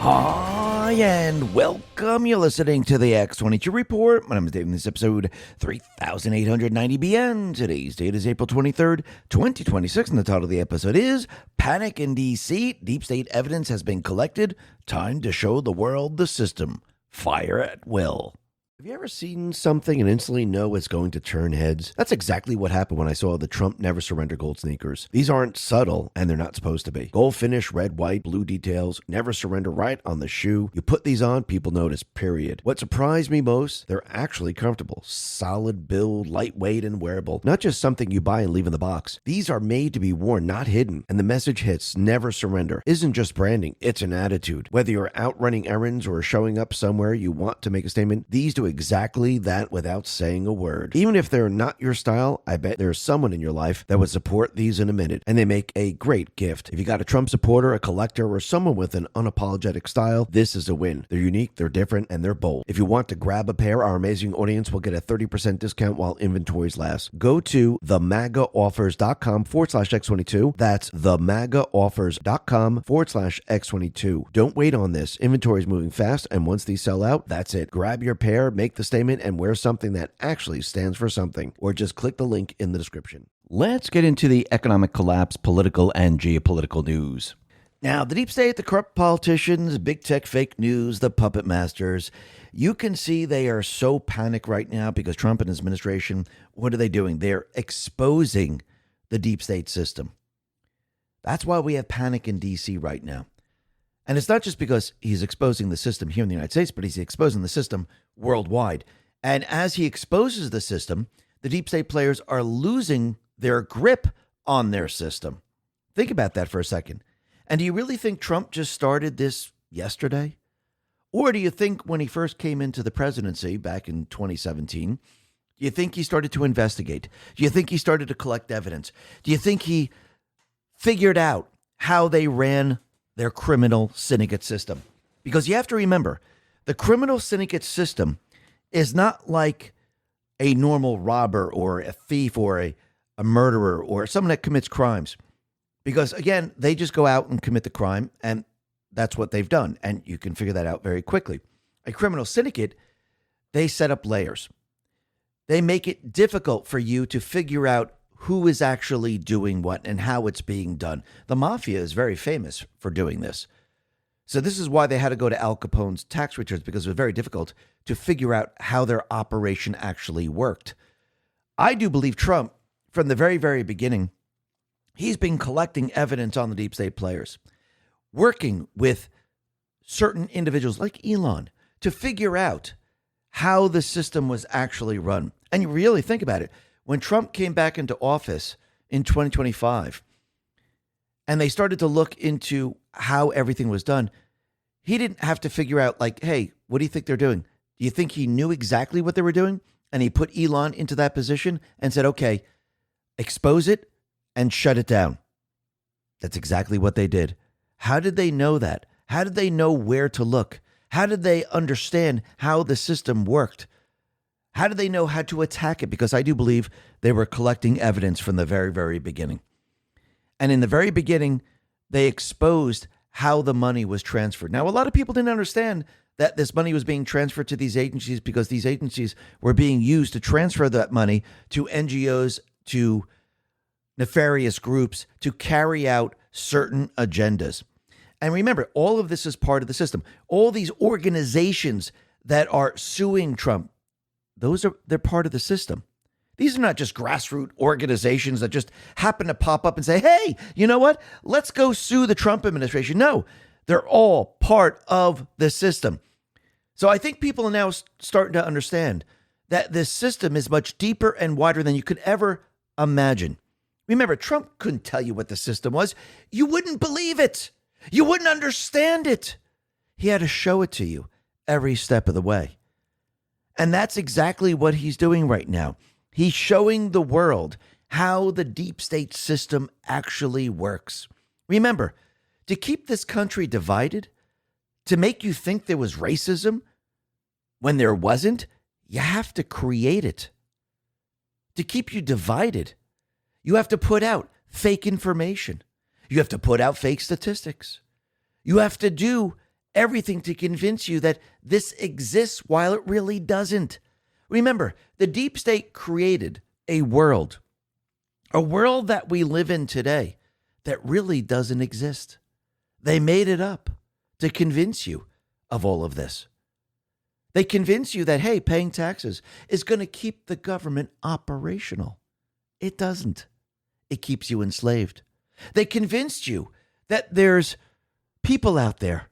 Hi, and welcome. You're listening to the X22 Report. My name is Dave, and this is episode 3890b, and today's date is April 23rd, 2026, and the title of the episode is Panic in D.C. Deep State Evidence Has Been Collected. Time to show the world the system. Fire at will. Have you ever seen something and instantly know it's going to turn heads? That's exactly what happened when I saw the Trump Never Surrender gold sneakers. These aren't subtle, and they're not supposed to be. Gold finish, red, white, blue details, never surrender right on the shoe. You put these on, people notice, period. What surprised me most, they're actually comfortable. Solid build, lightweight, and wearable. Not just something you buy and leave in the box. These are made to be worn, not hidden. And the message hits, never surrender. Isn't just branding, it's an attitude. Whether you're out running errands or showing up somewhere you want to make a statement, these do exactly that without saying a word. Even if they're not your style, I bet there's someone in your life that would support these in a minute, and they make a great gift. If you got a Trump supporter, a collector, or someone with an unapologetic style, this is a win. They're unique, they're different, and they're bold. If you want to grab a pair, our amazing audience will get a 30% discount while inventories last. Go to themagaoffers.com/X22. That's themagaoffers.com/X22. Don't wait on this. Inventory is moving fast, and once these sell out, that's it. Grab your pair, make the statement, and wear something that actually stands for something. Or just click the link in the description. Let's get into the economic collapse, political, and geopolitical news. Now, the deep state, the corrupt politicians, big tech fake news, the puppet masters, you can see they are so panicked right now because Trump and his administration, what are they doing? They're exposing the deep state system. That's why we have panic in D.C. right now. And it's not just because he's exposing the system here in the United States, but he's exposing the system worldwide. And as he exposes the system, the deep state players are losing their grip on their system. Think about that for a second. And do you really think Trump just started this yesterday? Or do you think when he first came into the presidency back in 2017, do you think he started to investigate? Do you think he started to collect evidence? Do you think he figured out how they ran their criminal syndicate system? Because you have to remember, the criminal syndicate system is not like a normal robber or a thief or a murderer or someone that commits crimes. Because, again, they just go out and commit the crime, and that's what they've done. And you can figure that out very quickly. A criminal syndicate, they set up layers. They make it difficult for you to figure out who is actually doing what and how it's being done. The mafia is very famous for doing this. So this is why they had to go to Al Capone's tax returns, because it was very difficult to figure out how their operation actually worked. I do believe Trump, from the very, very beginning, he's been collecting evidence on the deep state players, working with certain individuals like Elon to figure out how the system was actually run. And you really think about it. When Trump came back into office in 2025 and they started to look into how everything was done, he didn't have to figure out like, hey, what do you think they're doing? Do you think he knew exactly what they were doing? And he put Elon into that position and said, okay, expose it and shut it down. That's exactly what they did. How did they know that? How did they know where to look? How did they understand how the system worked? How did they know how to attack it? Because I do believe they were collecting evidence from the very, very beginning. And in the very beginning, they exposed how the money was transferred. Now, a lot of people didn't understand that this money was being transferred to these agencies because these agencies were being used to transfer that money to NGOs, to nefarious groups, to carry out certain agendas. And remember, all of this is part of the system. All these organizations that are suing Trump, they're part of the system. These are not just grassroots organizations that just happen to pop up and say, hey, you know what? Let's go sue the Trump administration. No, they're all part of the system. So I think people are now starting to understand that this system is much deeper and wider than you could ever imagine. Remember, Trump couldn't tell you what the system was. You wouldn't believe it. You wouldn't understand it. He had to show it to you every step of the way. And that's exactly what he's doing right now. He's showing the world how the deep state system actually works. Remember, to keep this country divided, to make you think there was racism when there wasn't, you have to create it. To keep you divided, you have to put out fake information. You have to put out fake statistics. You have to do everything to convince you that this exists while it really doesn't. Remember, the deep state created a world that we live in today that really doesn't exist. They made it up to convince you of all of this. They convince you that, hey, paying taxes is going to keep the government operational. It doesn't. It keeps you enslaved. They convinced you that there's people out there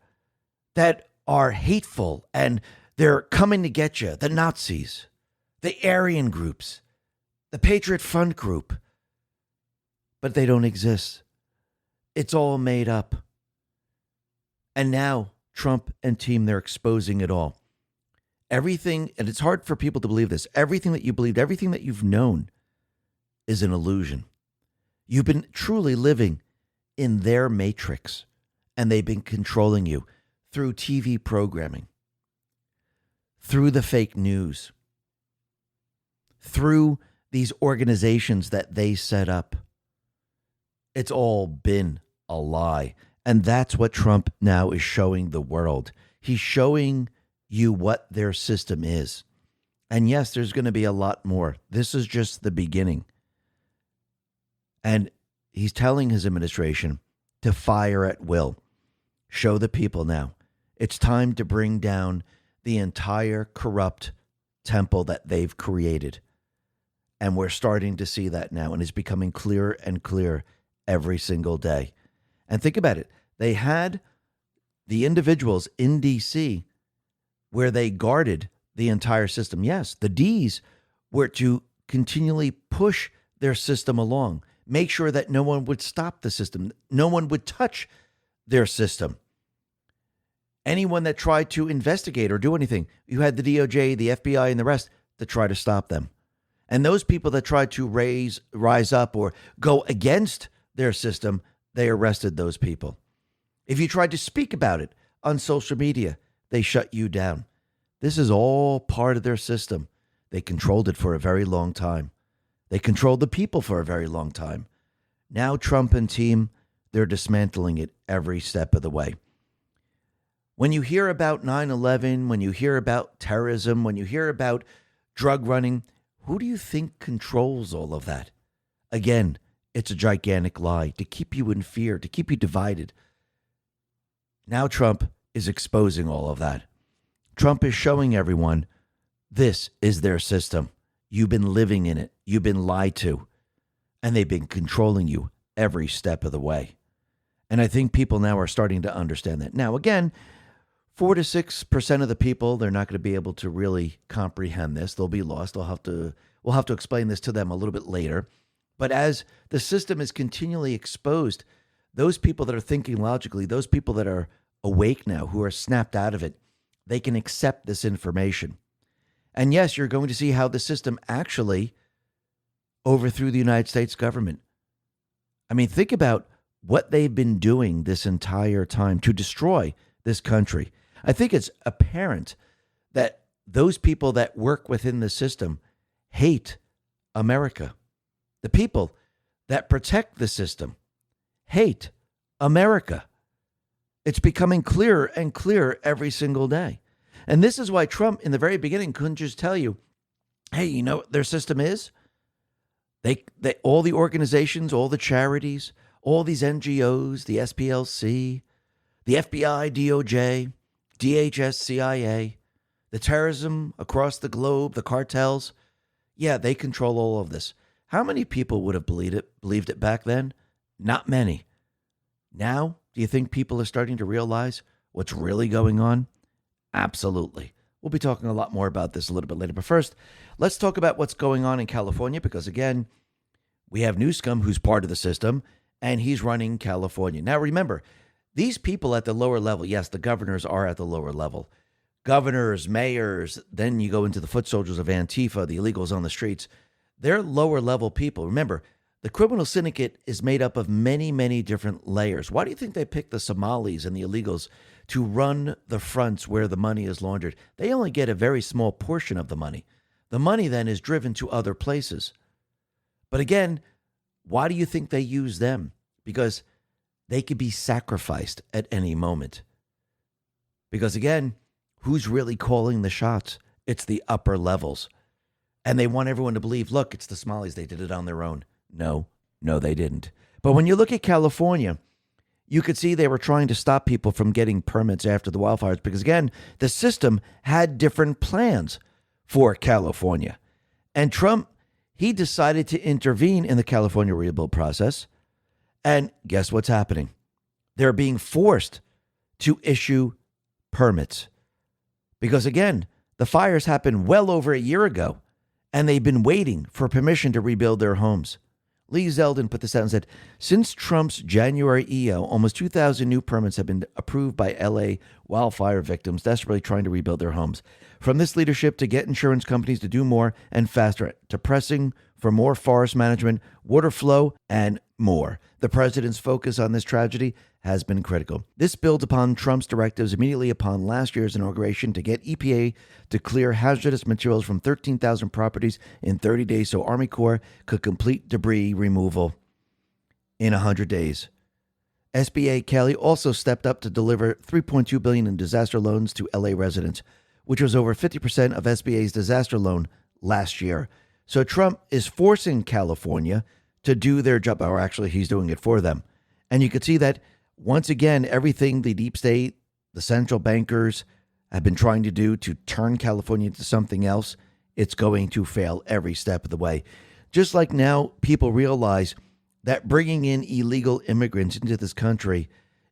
that are hateful and they're coming to get you. The Nazis, the Aryan groups, the Patriot Front group. But they don't exist. It's all made up. And now Trump and team, they're exposing it all. Everything, and it's hard for people to believe this, everything that you believed, everything that you've known is an illusion. You've been truly living in their matrix, and they've been controlling you through TV programming, through the fake news, through these organizations that they set up. It's all been a lie. And that's what Trump now is showing the world. He's showing you what their system is. And yes, there's going to be a lot more. This is just the beginning. And he's telling his administration to fire at will. Show the people now. It's time to bring down the entire corrupt temple that they've created. And we're starting to see that now. And it's becoming clearer and clearer every single day. And think about it. They had the individuals in D.C. where they guarded the entire system. Yes, the Ds were to continually push their system along, make sure that no one would stop the system, no one would touch their system. Anyone that tried to investigate or do anything, you had the DOJ, the FBI, and the rest to try to stop them. And those people that tried to rise up or go against their system, they arrested those people. If you tried to speak about it on social media, they shut you down. This is all part of their system. They controlled it for a very long time. They controlled the people for a very long time. Now Trump and team, they're dismantling it every step of the way. When you hear about 9/11, when you hear about terrorism, when you hear about drug running, who do you think controls all of that? Again, it's a gigantic lie to keep you in fear, to keep you divided. Now Trump is exposing all of that. Trump is showing everyone this is their system. You've been living in it. You've been lied to. And they've been controlling you every step of the way. And I think people now are starting to understand that. Now, again, 4 to 6% of the people, they're not going to be able to really comprehend this. They'll be lost. We'll have to explain this to them a little bit later. But as the system is continually exposed, those people that are thinking logically, those people that are awake now, who are snapped out of it, they can accept this information. And yes, you're going to see how the system actually overthrew the United States government. I mean, think about what they've been doing this entire time to destroy this country. I think it's apparent that those people that work within the system hate America. The people that protect the system hate America. It's becoming clearer and clearer every single day. And this is why Trump, in the very beginning, couldn't just tell you, hey, you know what their system is? They all the organizations, all the charities, all these NGOs, the SPLC, the FBI, DOJ, DHS, CIA, the terrorism across the globe, the cartels, yeah, they control all of this. How many people would have believed it back then? Not many. Now, do you think people are starting to realize what's really going on? Absolutely. We'll be talking a lot more about this a little bit later. But first, let's talk about what's going on in California, because, again, we have Newsom, who's part of the system, and he's running California. Now, remember, these people at the lower level, yes, the governors are at the lower level. Governors, mayors, then you go into the foot soldiers of Antifa, the illegals on the streets. They're lower level people. Remember, the criminal syndicate is made up of many, many different layers. Why do you think they picked the Somalis and the illegals to run the fronts where the money is laundered? They only get a very small portion of the money. The money then is driven to other places. But again, why do you think they use them? Because they could be sacrificed at any moment. Because again, who's really calling the shots? It's the upper levels. And they want everyone to believe, look, it's the Somalis. They did it on their own. No, they didn't. But when you look at California, you could see they were trying to stop people from getting permits after the wildfires because, again, the system had different plans for California. And Trump, he decided to intervene in the California rebuild process. And guess what's happening? They're being forced to issue permits. Because, again, the fires happened well over a year ago, and they've been waiting for permission to rebuild their homes. Lee Zeldin put this out and said, since Trump's January EO, almost 2,000 new permits have been approved by LA wildfire victims desperately trying to rebuild their homes. From this leadership to get insurance companies to do more and faster, to pressing for more forest management, water flow, and more. The president's focus on this tragedy has been critical. This builds upon Trump's directives immediately upon last year's inauguration to get EPA to clear hazardous materials from 13,000 properties in 30 days so Army Corps could complete debris removal in 100 days. SBA Kelly also stepped up to deliver $3.2 billion in disaster loans to LA residents, which was over 50% of SBA's disaster loan last year. So Trump is forcing California to do their job, or actually he's doing it for them. And you could see that once again, everything the deep state, the central bankers have been trying to do to turn California into something else, it's going to fail every step of the way. Just like now people realize that bringing in illegal immigrants into this country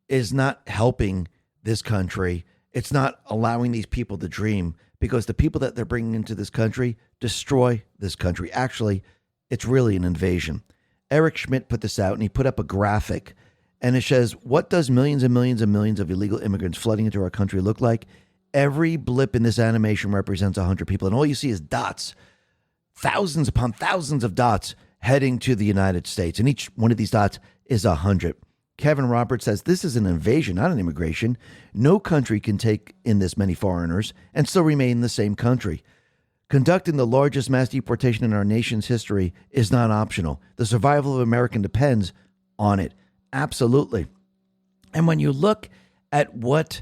is not helping this country. It's not allowing these people to dream, because the people that they're bringing into this country destroy this country. Actually, it's really an invasion. Eric Schmidt put this out, and he put up a graphic, and it says, what does millions and millions and millions of illegal immigrants flooding into our country look like? Every blip in this animation represents 100 people, and all you see is dots, thousands upon thousands of dots heading to the United States, and each one of these dots is 100. Kevin Roberts says, this is an invasion, not an immigration. No country can take in this many foreigners and still remain the same country. Conducting the largest mass deportation in our nation's history is not optional. The survival of America depends on it. Absolutely. And when you look at what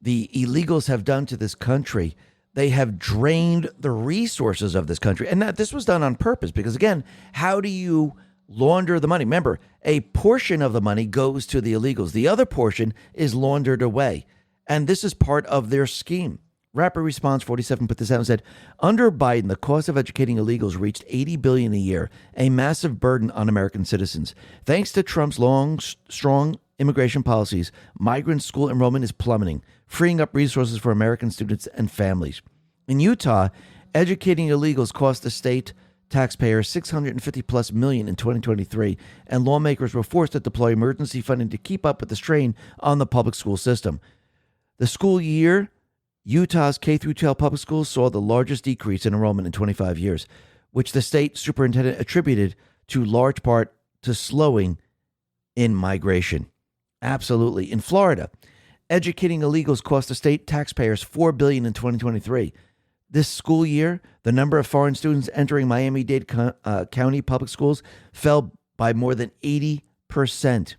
the illegals have done to this country, they have drained the resources of this country. And this was done on purpose because, again, how do you launder the money? Remember, a portion of the money goes to the illegals. The other portion is laundered away. And this is part of their scheme. Rapid Response 47 put this out and said, under Biden, the cost of educating illegals reached $80 billion a year, a massive burden on American citizens. Thanks to Trump's strong immigration policies, migrant school enrollment is plummeting, freeing up resources for American students and families. In Utah, educating illegals cost the state taxpayers $650 plus million in 2023, and lawmakers were forced to deploy emergency funding to keep up with the strain on the public school system. The school year, Utah's K-12 public schools saw the largest decrease in enrollment in 25 years, which the state superintendent attributed to large part to slowing in migration. Absolutely. In Florida, educating illegals cost the state taxpayers $4 billion in 2023. This school year, the number of foreign students entering Miami-Dade County public schools fell by more than 80%.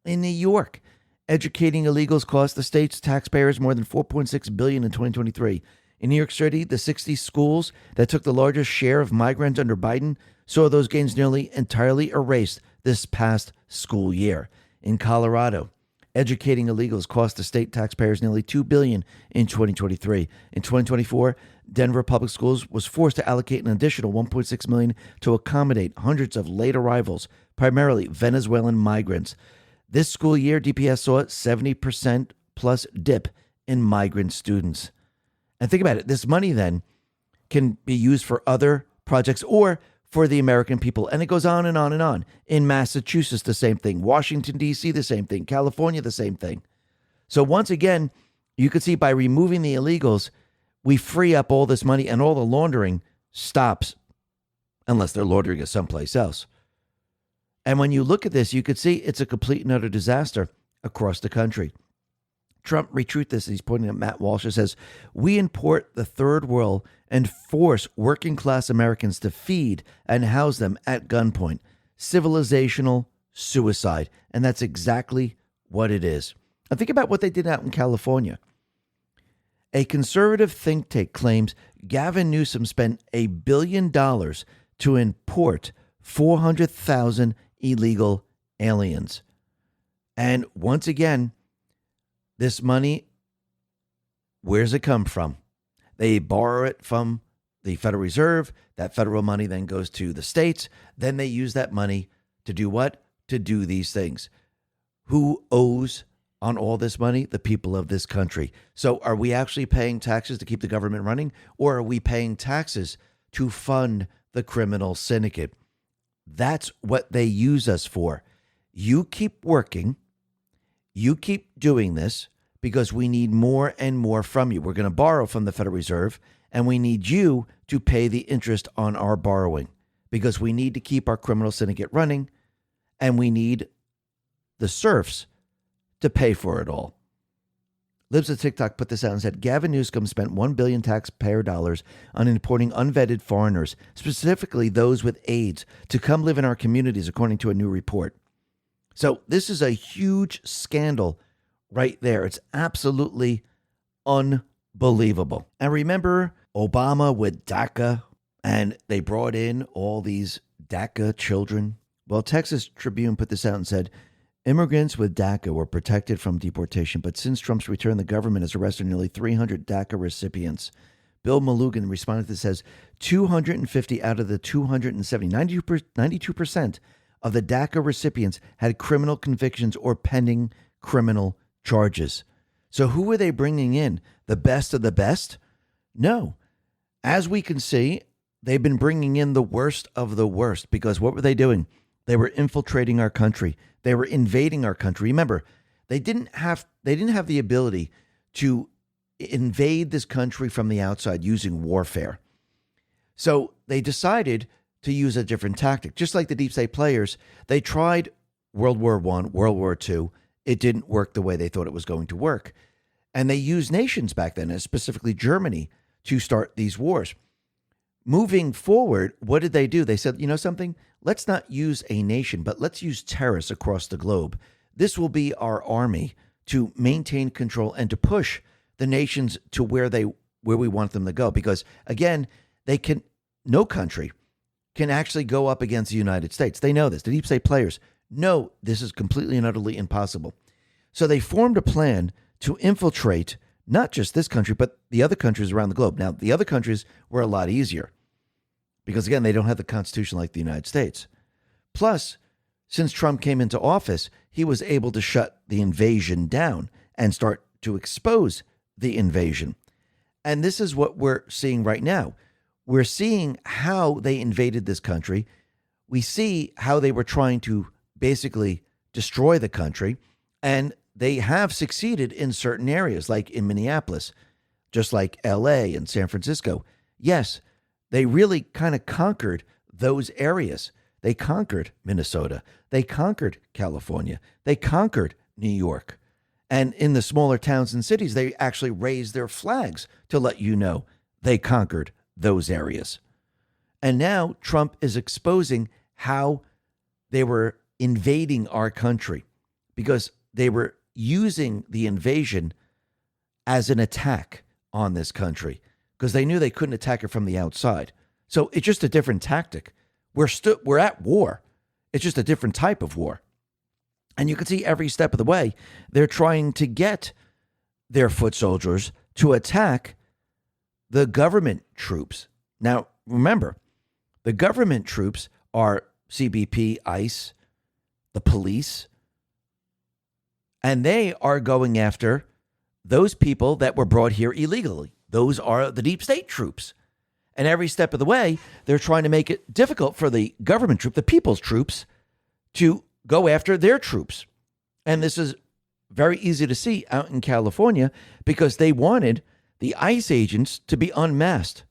In New York, educating illegals cost the state's taxpayers more than $4.6 billion in 2023. In New York City, the 60 schools that took the largest share of migrants under Biden saw those gains nearly entirely erased this past school year. In Colorado, educating illegals cost the state taxpayers nearly $2 billion in 2023. In 2024, Denver Public Schools was forced to allocate an additional $1.6 million to accommodate hundreds of late arrivals, primarily Venezuelan migrants. This school year, DPS saw a 70% plus dip in migrant students. And think about it. This money then can be used for other projects or for the American people. And it goes on and on and on. In Massachusetts, the same thing. Washington, D.C., the same thing. California, the same thing. So once again, you could see by removing the illegals, we free up all this money and all the laundering stops unless they're laundering it someplace else. And when you look at this, you could see it's a complete and utter disaster across the country. Trump retweeted this. He's pointing at Matt Walsh. It says, we import the third world and force working class Americans to feed and house them at gunpoint. Civilizational suicide. And that's exactly what it is. And think about what they did out in California. A conservative think tank claims Gavin Newsom spent $1 billion to import 400,000 illegal aliens. And once again, this money, where's it come from? They borrow it from the Federal Reserve. That federal money then goes to the states. Then they use that money to do what? To do these things. Who owes on all this money? The people of this country. So are we actually paying taxes to keep the government running? Or are we paying taxes to fund the criminal syndicate? That's what they use us for. You keep working. You keep doing this because we need more and more from you. We're going to borrow from the Federal Reserve, and we need you to pay the interest on our borrowing because we need to keep our criminal syndicate running, and we need the serfs to pay for it all. Libs of TikTok put this out and said, Gavin Newsom spent $1 billion taxpayer dollars on importing unvetted foreigners, specifically those with AIDS, to come live in our communities, according to a new report. So this is a huge scandal right there. It's absolutely unbelievable. And remember Obama with DACA, and they brought in all these DACA children? Well, Texas Tribune put this out and said, immigrants with DACA were protected from deportation, but since Trump's return, the government has arrested nearly 300 DACA recipients. Bill Malugin responded to this, says 250 out of the 270, 92% of the DACA recipients had criminal convictions or pending criminal charges. So who are they bringing in? The best of the best? No. As we can see, they've been bringing in the worst of the worst, because what were they doing? They were infiltrating our country. They were invading our country. Remember, they didn't have the ability to invade this country from the outside using warfare. So they decided to use a different tactic. Just like the deep state players, they tried World War I, World War II. It didn't work the way they thought it was going to work. And they used nations back then, specifically Germany, to start these wars. Moving forward, what did they do? They said, you know something? Let's not use a nation, but let's use terrorists across the globe. This will be our army to maintain control and to push the nations to where we want them to go. Because again, no country can actually go up against the United States. They know this. The deep state players know this is completely and utterly impossible. So they formed a plan to infiltrate not just this country, but the other countries around the globe. Now, the other countries were a lot easier because, again, they don't have the Constitution like the United States. Plus, since Trump came into office, he was able to shut the invasion down and start to expose the invasion. And this is what we're seeing right now. We're seeing how they invaded this country. We see how they were trying to basically destroy the country, and they have succeeded in certain areas, like in Minneapolis, just like LA and San Francisco. Yes, they really kind of conquered those areas. They conquered Minnesota. They conquered California. They conquered New York. And in the smaller towns and cities, they actually raised their flags to let you know they conquered those areas. And now Trump is exposing how they were invading our country because they were using the invasion as an attack on this country because they knew they couldn't attack it from the outside. So it's just a different tactic. We're at war. It's just a different type of war. And you can see every step of the way, they're trying to get their foot soldiers to attack the government troops. Now, remember, the government troops are CBP, ICE, the police, and they are going after those people that were brought here illegally. Those are the deep state troops. And every step of the way, they're trying to make it difficult for the government troop, the people's troops, to go after their troops. And this is very easy to see out in California because they wanted the ICE agents to be unmasked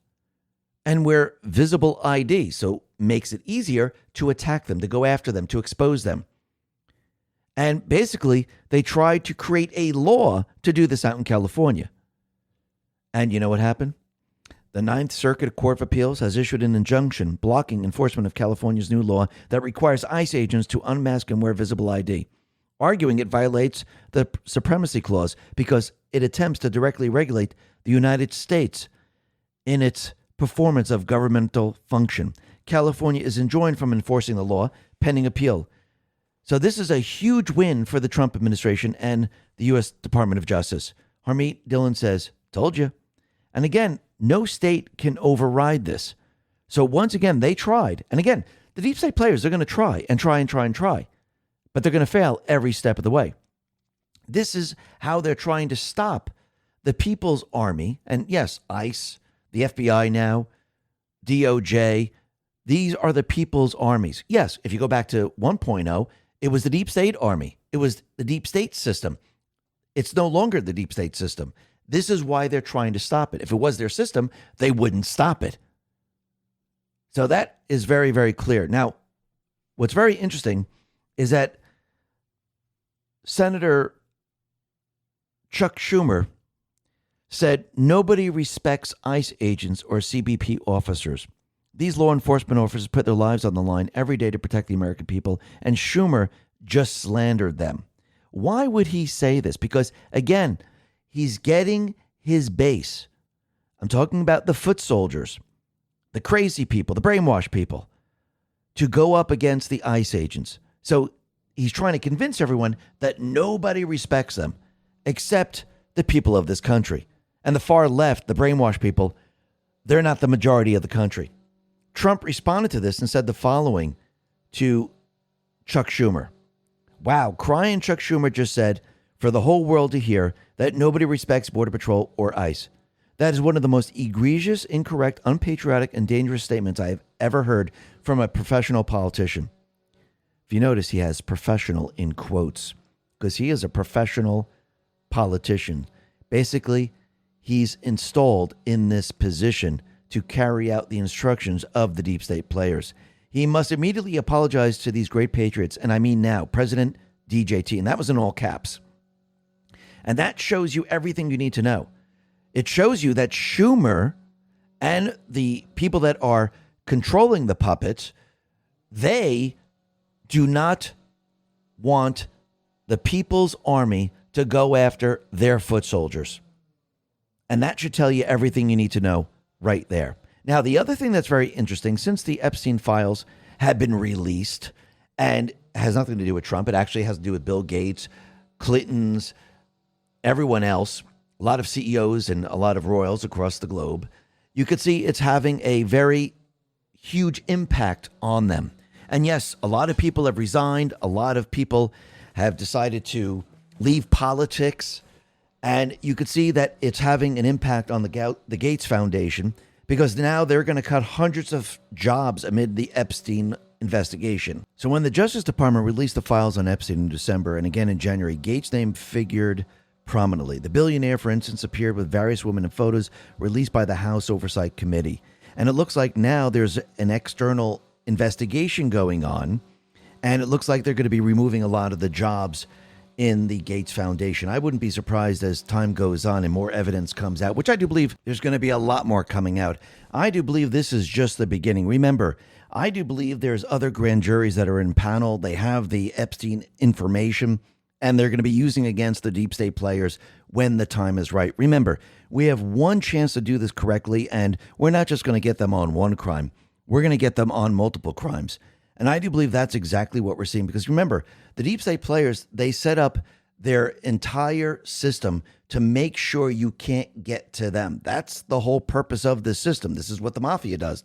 and wear visible ID. So makes it easier to attack them, to go after them, to expose them. And basically, they tried to create a law to do this out in California. And you know what happened? The Ninth Circuit Court of Appeals has issued an injunction blocking enforcement of California's new law that requires ICE agents to unmask and wear visible ID. arguing it violates the Supremacy Clause because it attempts to directly regulate the United States in its performance of governmental function. California is enjoined from enforcing the law pending appeal. So this is a huge win for the Trump administration and the U.S. Department of Justice. Harmeet Dillon says, told you. And again, no state can override this. So once again, they tried. And again, the deep state players are going to try and try and try and try. But they're going to fail every step of the way. This is how they're trying to stop the People's Army. And yes, ICE, the FBI now, DOJ, these are the People's Armies. Yes, if you go back to 1.0, it was the deep state army. It was the deep state system. It's no longer the deep state system. This is why they're trying to stop it. If it was their system, they wouldn't stop it. So that is very, very clear. Now, what's very interesting is that Senator Chuck Schumer said nobody respects ICE agents or CBP officers. These law enforcement officers put their lives on the line every day to protect the American people, and Schumer just slandered them. Why would he say this? Because, again, he's getting his base. I'm talking about the foot soldiers, the crazy people, the brainwashed people, to go up against the ICE agents. So he's trying to convince everyone that nobody respects them except the people of this country. And the far left, the brainwashed people, they're not the majority of the country. Trump responded to this and said the following to Chuck Schumer. Wow, crying Chuck Schumer just said for the whole world to hear that nobody respects Border Patrol or ICE. That is one of the most egregious, incorrect, unpatriotic, and dangerous statements I have ever heard from a professional politician. If you notice, he has professional in quotes because he is a professional politician. Basically, he's installed in this position to carry out the instructions of the deep state players. He must immediately apologize to these great patriots, and I mean now, President DJT, and that was in all caps. And that shows you everything you need to know. It shows you that Schumer and the people that are controlling the puppets, they do not want the People's Army to go after their foot soldiers. And that should tell you everything you need to know right there. Now, the other thing that's very interesting, since the Epstein files have been released and has nothing to do with Trump, it actually has to do with Bill Gates, Clinton's, everyone else, a lot of CEOs and a lot of royals across the globe, you could see it's having a very huge impact on them. And yes, a lot of people have resigned. A lot of people have decided to leave politics. And you could see that it's having an impact on the Gates Foundation because now they're going to cut hundreds of jobs amid the Epstein investigation. So when the Justice Department released the files on Epstein in December and again in January, Gates' name figured prominently. The billionaire, for instance, appeared with various women in photos released by the House Oversight Committee. And it looks like now there's an external investigation going on, and it looks like they're going to be removing a lot of the jobs in the Gates Foundation. I wouldn't be surprised as time goes on and more evidence comes out, which I do believe there's going to be a lot more coming out. I do believe this is just the beginning. Remember, I do believe there's other grand juries that are in panel. They have the Epstein information, and they're going to be using against the deep state players when the time is right. Remember, we have one chance to do this correctly, and we're not just going to get them on one crime. We're going to get them on multiple crimes. And I do believe that's exactly what we're seeing. Because remember, the deep state players, they set up their entire system to make sure you can't get to them. That's the whole purpose of this system. This is what the mafia does.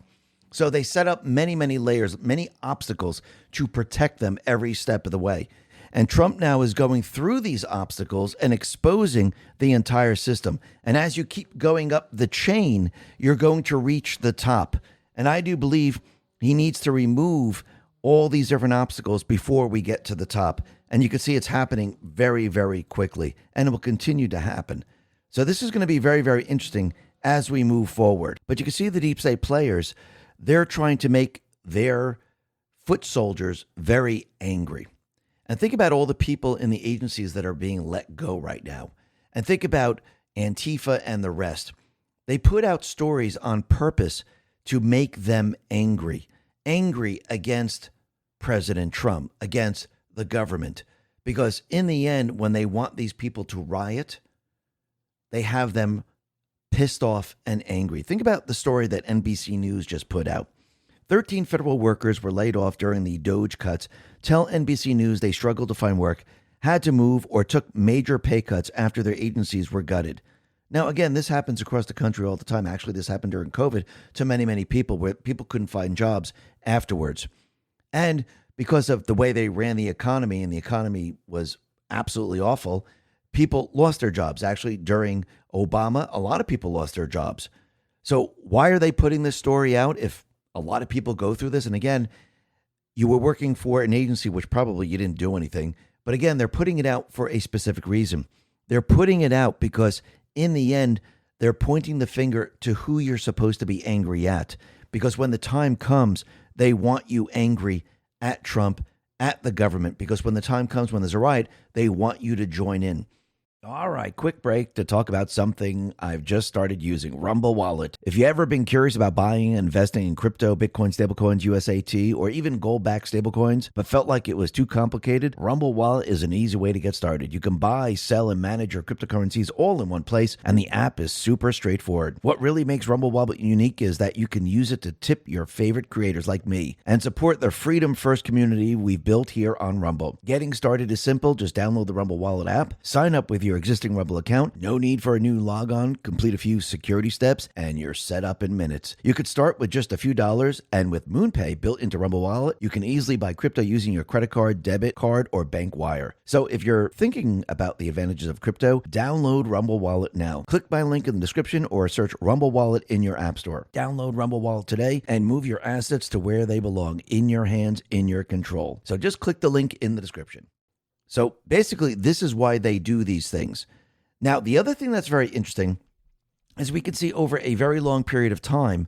So they set up many, many layers, many obstacles to protect them every step of the way. And Trump now is going through these obstacles and exposing the entire system. And as you keep going up the chain, you're going to reach the top. And I do believe he needs to remove all these different obstacles before we get to the top. And you can see it's happening very, very quickly, and it will continue to happen. So this is going to be very, very interesting as we move forward. But you can see the deep state players, they're trying to make their foot soldiers very angry. And think about all the people in the agencies that are being let go right now. And think about Antifa and the rest. They put out stories on purpose to make them angry against President Trump, against the government, Because in the end, when they want these people to riot, they have them pissed off and angry. Think about the story that NBC News just put out. 13 federal workers were laid off during the Doge cuts. Tell NBC News they struggled to find work, had to move, or took major pay cuts after their agencies were gutted. Now, again, this happens across the country all the time. Actually, this happened during COVID to many, many people where people couldn't find jobs afterwards. And because of the way they ran the economy, and the economy was absolutely awful, people lost their jobs. Actually, during Obama, a lot of people lost their jobs. So why are they putting this story out if a lot of people go through this? And again, you were working for an agency which probably you didn't do anything. But again, they're putting it out for a specific reason. They're putting it out because in the end, they're pointing the finger to who you're supposed to be angry at. Because when the time comes, they want you angry at Trump, at the government. Because when the time comes, when there's a riot, they want you to join in. All right, quick break to talk about something I've just started using, Rumble Wallet. If you ever been curious about buying and investing in crypto, Bitcoin, stablecoins, USAT, or even gold-backed stablecoins, but felt like it was too complicated, Rumble Wallet is an easy way to get started. You can buy, sell, and manage your cryptocurrencies all in one place, and the app is super straightforward. What really makes Rumble Wallet unique is that you can use it to tip your favorite creators like me and support the freedom-first community we've built here on Rumble. Getting started is simple. Just download the Rumble Wallet app, sign up with your existing Rumble account, no need for a new logon, complete a few security steps, and you're set up in minutes. You could start with just a few dollars, and with MoonPay built into Rumble Wallet, you can easily buy crypto using your credit card, debit card, or bank wire. So if you're thinking about the advantages of crypto, download Rumble Wallet now. Click my link in the description or search Rumble Wallet in your app store. Download Rumble Wallet today and move your assets to where they belong, in your hands, in your control. So just click the link in the description. So basically, this is why they do these things. Now, the other thing that's very interesting is we can see over a very long period of time,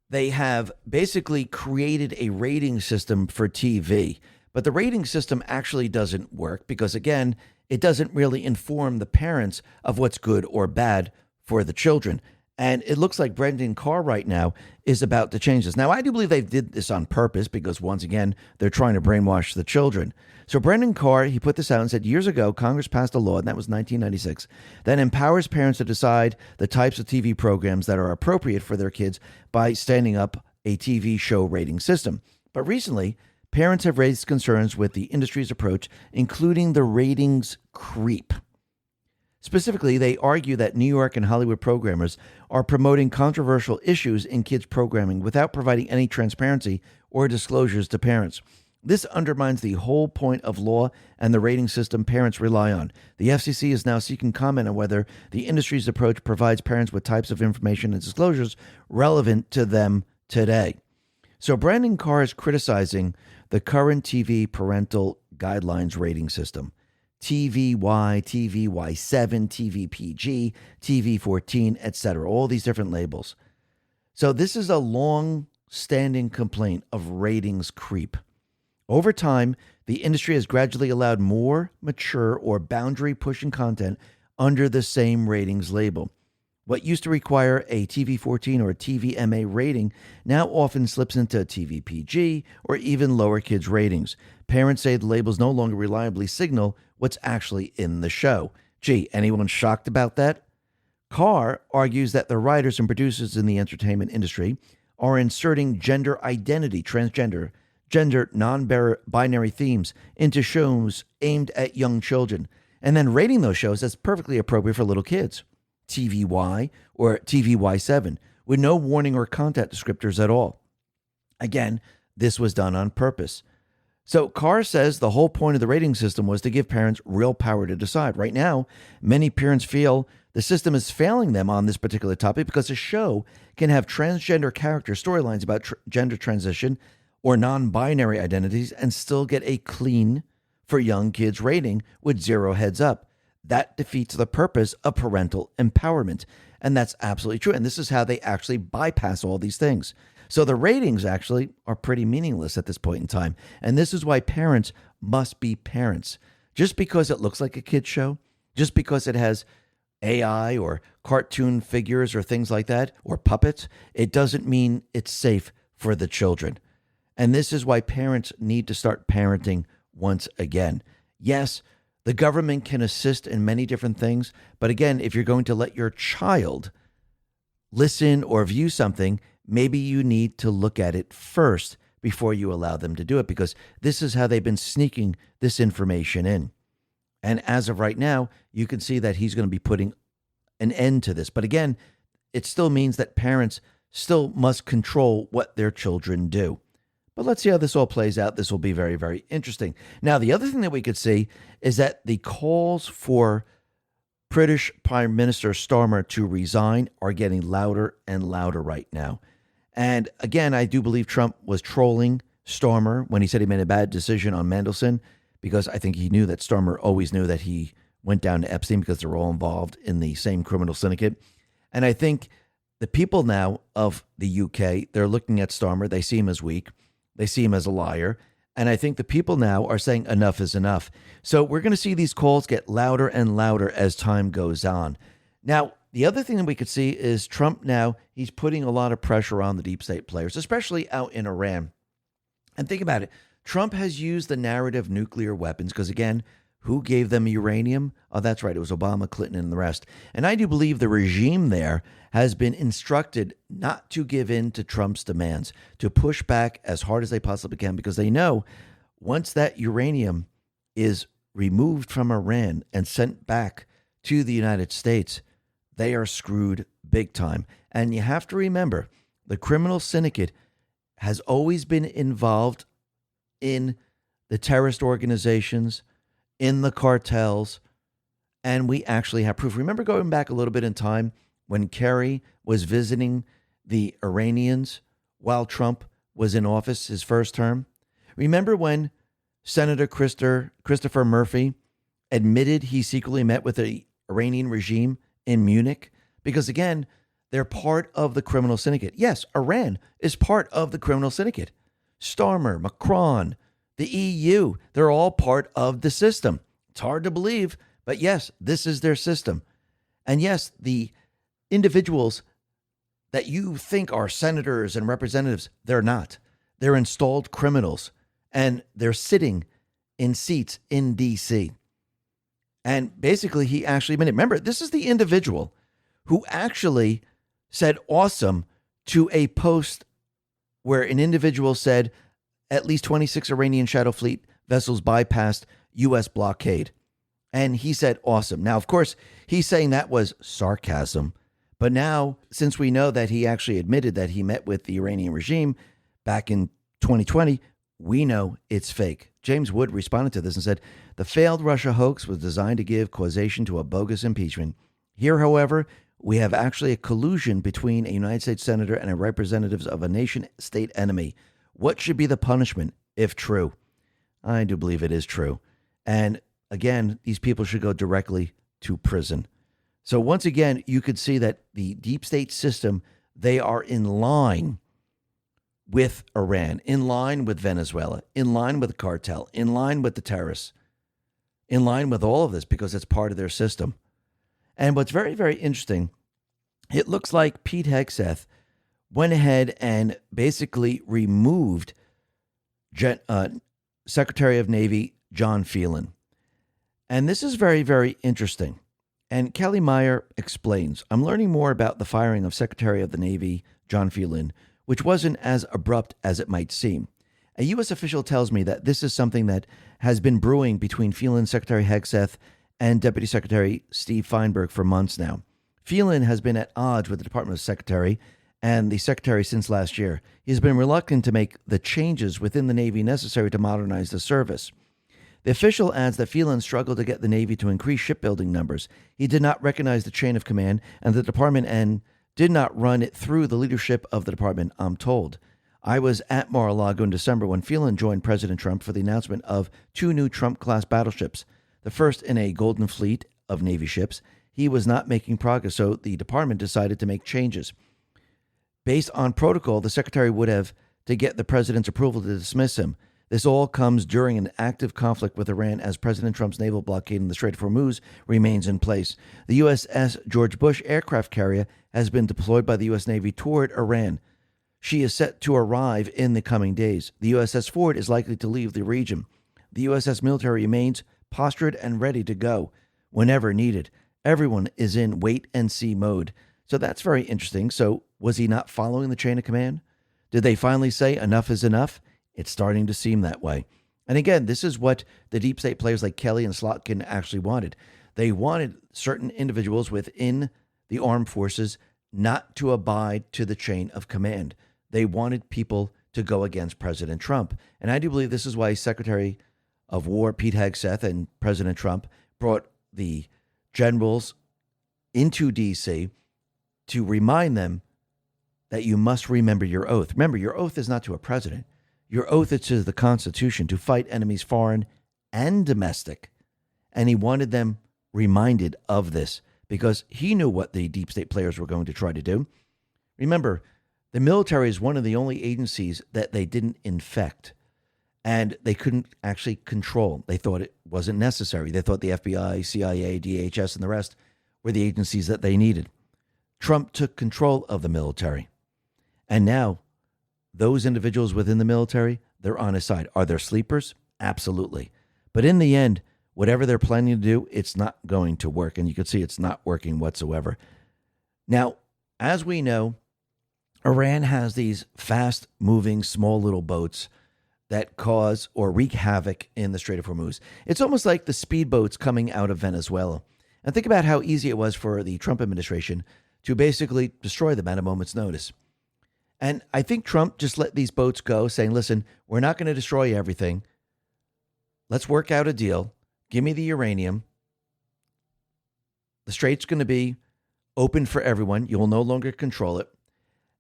they have basically created a rating system for TV. But the rating system actually doesn't work because, again, it doesn't really inform the parents of what's good or bad for the children. And it looks like Brendan Carr right now is about to change this. Now, I do believe they did this on purpose because, once again, they're trying to brainwash the children. So Brendan Carr, he put this out and said, years ago, Congress passed a law, and that was 1996, that empowers parents to decide the types of TV programs that are appropriate for their kids by standing up a TV show rating system. But recently, parents have raised concerns with the industry's approach, including the ratings creep. Specifically, they argue that New York and Hollywood programmers are promoting controversial issues in kids' programming without providing any transparency or disclosures to parents. This undermines the whole point of law and the rating system parents rely on. The FCC is now seeking comment on whether the industry's approach provides parents with types of information and disclosures relevant to them today. So Brendan Carr is criticizing the current TV parental guidelines rating system. TVY, TVY7, TVPG, TV14, etc. All these different labels. So this is a long-standing complaint of ratings creep. Over time, the industry has gradually allowed more mature or boundary-pushing content under the same ratings label. What used to require a TV14 or a TVMA rating now often slips into TVPG or even lower kids' ratings. Parents say the labels no longer reliably signal what's actually in the show. Gee, anyone shocked about that? Carr argues that the writers and producers in the entertainment industry are inserting gender identity, transgender, gender non-binary themes into shows aimed at young children, and then rating those shows as perfectly appropriate for little kids. TVY or TVY7 with no warning or content descriptors at all. Again, this was done on purpose. So Carr says the whole point of the rating system was to give parents real power to decide. Right now, many parents feel the system is failing them on this particular topic because a show can have transgender character storylines about gender transition or non-binary identities and still get a clean for young kids rating with 0 heads up. That defeats the purpose of parental empowerment. And that's absolutely true. And this is how they actually bypass all these things. So the ratings actually are pretty meaningless at this point in time. And this is why parents must be parents. Just because it looks like a kid's show, just because it has AI or cartoon figures or things like that, or puppets, it doesn't mean it's safe for the children. And this is why parents need to start parenting once again. Yes, The government can assist in many different things. But again, if you're going to let your child listen or view something, maybe you need to look at it first before you allow them to do it, because this is how they've been sneaking this information in. And as of right now, you can see that he's going to be putting an end to this. But again, it still means that parents still must control what their children do. But let's see how this all plays out. This will be very, very interesting. Now, the other thing that we could see is that the calls for British Prime Minister Starmer to resign are getting louder and louder right now. And again, I do believe Trump was trolling Starmer when he said he made a bad decision on Mandelson, because I think he knew that Starmer always knew that he went down to Epstein because they're all involved in the same criminal syndicate. And I think the people now of the UK, they're looking at Starmer. They see him as weak. They see him as a liar. And I think the people now are saying enough is enough. So we're going to see these calls get louder and louder as time goes on. Now, the other thing that we could see is Trump now, he's putting a lot of pressure on the deep state players, especially out in Iran. And think about it. Trump has used the narrative nuclear weapons because, again, who gave them uranium? Oh, that's right. It was Obama, Clinton, and the rest. And I do believe the regime there has been instructed not to give in to Trump's demands, to push back as hard as they possibly can, because they know once that uranium is removed from Iran and sent back to the United States, they are screwed big time. And you have to remember, the criminal syndicate has always been involved in the terrorist organizations, in the cartels, and we actually have proof. Remember going back a little bit in time when Kerry was visiting the Iranians while Trump was in office, his first term? Remember when Senator Christopher Murphy admitted he secretly met with the Iranian regime in Munich? Because again, they're part of the criminal syndicate. Yes, Iran is part of the criminal syndicate. Starmer, Macron, the EU, they're all part of the system. It's hard to believe, but yes, this is their system. And yes, the individuals that you think are senators and representatives, they're not. They're installed criminals, and they're sitting in seats in D.C. And basically, he actually admitted, remember, this is the individual who actually said awesome to a post where an individual said at least 26 Iranian Shadow Fleet vessels bypassed U.S. blockade. And he said awesome. Now, of course, he's saying that was sarcasm. But now, since we know that he actually admitted that he met with the Iranian regime back in 2020, we know it's fake. James Wood responded to this and said, the failed Russia hoax was designed to give causation to a bogus impeachment. Here, however, we have actually a collusion between a United States senator and a representatives of a nation-state enemy. What should be the punishment if true? I do believe it is true. And again, these people should go directly to prison. So once again, you could see that the deep state system, they are in line with Iran, in line with Venezuela, in line with the cartel, in line with the terrorists, in line with all of this because it's part of their system. And what's very, very interesting, it looks like Pete Hegseth went ahead and basically removed Secretary of Navy John Phelan. And this is very, very interesting. And Kelly Meyer explains, I'm learning more about the firing of Secretary of the Navy John Phelan, which wasn't as abrupt as it might seem. A U.S. official tells me that this is something that has been brewing between Phelan, Secretary Hegseth, and Deputy Secretary Steve Feinberg for months now. Phelan has been at odds with the Department of Secretary and the Secretary since last year. He has been reluctant to make the changes within the Navy necessary to modernize the service. The official adds that Phelan struggled to get the Navy to increase shipbuilding numbers. He did not recognize the chain of command and the department and did not run it through the leadership of the department, I'm told. I was at Mar-a-Lago in December when Phelan joined President Trump for the announcement of 2 new Trump-class battleships, the first in a Golden Fleet of Navy ships. He was not making progress, so the department decided to make changes. Based on protocol, the secretary would have to get the president's approval to dismiss him. This all comes during an active conflict with Iran as President Trump's naval blockade in the Strait of Hormuz remains in place. The USS George Bush aircraft carrier has been deployed by the U.S. Navy toward Iran. She is set to arrive in the coming days. The USS Ford is likely to leave the region. The USS military remains postured and ready to go whenever needed. Everyone is in wait-and-see mode. So that's very interesting. So was he not following the chain of command? Did they finally say enough is enough? It's starting to seem that way. And again, this is what the deep state players like Kelly and Slotkin actually wanted. They wanted certain individuals within the armed forces not to abide to the chain of command. They wanted people to go against President Trump. And I do believe this is why Secretary of War Pete Hegseth and President Trump brought the generals into D.C. to remind them that you must remember your oath. Remember, your oath is not to a president. Your oath is to the Constitution, to fight enemies foreign and domestic. And he wanted them reminded of this because he knew what the deep state players were going to try to do. Remember, the military is one of the only agencies that they didn't infect and they couldn't actually control. They thought it wasn't necessary. They thought the FBI, CIA, DHS, and the rest were the agencies that they needed. Trump took control of the military. And now, those individuals within the military, they're on his side. Are there sleepers? Absolutely. But in the end, whatever they're planning to do, it's not going to work. And you can see it's not working whatsoever. Now, as we know, Iran has these fast-moving, small little boats that cause or wreak havoc in the Strait of Hormuz. It's almost like the speedboats coming out of Venezuela. And think about how easy it was for the Trump administration to basically destroy them at a moment's notice. And I think Trump just let these boats go, saying, listen, we're not going to destroy everything. Let's work out a deal. Give me the uranium. The strait's going to be open for everyone. You will no longer control it.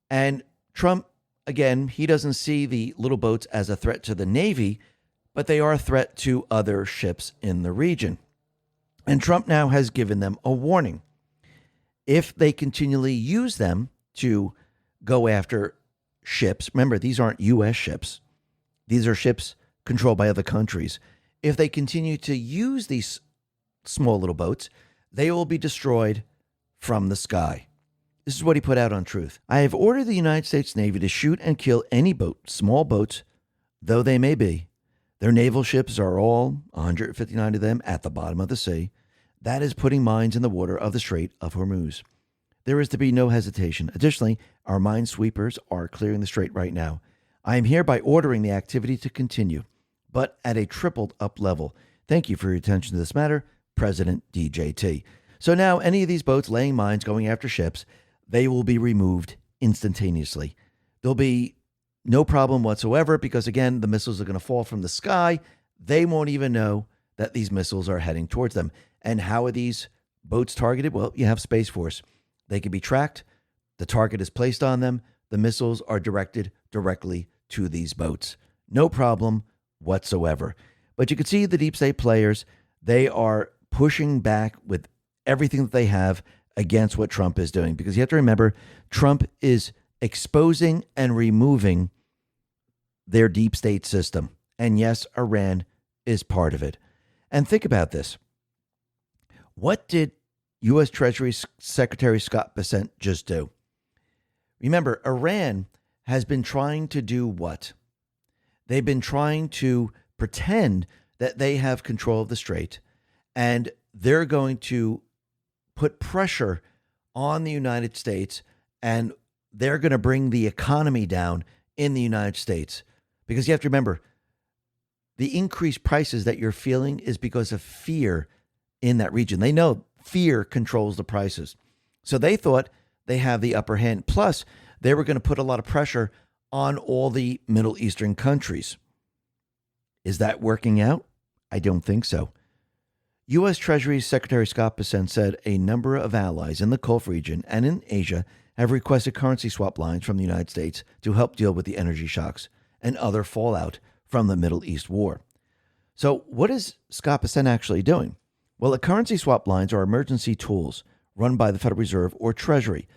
And Trump, again, he doesn't see the little boats as a threat to the Navy, but they are a threat to other ships in the region. And Trump now has given them a warning. If they continually use them to go after ships, remember, these aren't U.S. ships. These are ships controlled by other countries. If they continue to use these small little boats, they will be destroyed from the sky. This is what he put out on Truth. I have ordered the United States Navy to shoot and kill any boat, small boats, though they may be. Their naval ships are all, 159 of them, at the bottom of the sea. That is putting mines in the water of the Strait of Hormuz. There is to be no hesitation. Additionally, our minesweepers are clearing the strait right now. I am hereby ordering the activity to continue, but at a tripled up level. Thank you for your attention to this matter, President DJT. So now any of these boats laying mines going after ships, they will be removed instantaneously. There'll be no problem whatsoever because, again, the missiles are going to fall from the sky. They won't even know that these missiles are heading towards them. And how are these boats targeted? Well, you have Space Force. They can be tracked. The target is placed on them. The missiles are directed directly to these boats. No problem whatsoever. But you can see the deep state players, they are pushing back with everything that they have against what Trump is doing. Because you have to remember, Trump is exposing and removing their deep state system. And yes, Iran is part of it. And think about this. What did U.S. Treasury Secretary Scott Bessent just do? Remember, Iran has been trying to do what? They've been trying to pretend that they have control of the strait, and they're going to put pressure on the United States, and they're going to bring the economy down in the United States. Because you have to remember, the increased prices that you're feeling is because of fear in that region. They know fear controls the prices. So they thought they have the upper hand. Plus, they were going to put a lot of pressure on all the Middle Eastern countries. Is that working out? I don't think so. U.S. Treasury Secretary Scott Bessent said a number of allies in the Gulf region and in Asia have requested currency swap lines from the United States to help deal with the energy shocks and other fallout from the Middle East war. So what is Scott Bessent actually doing? Well, the currency swap lines are emergency tools run by the Federal Reserve or Treasury,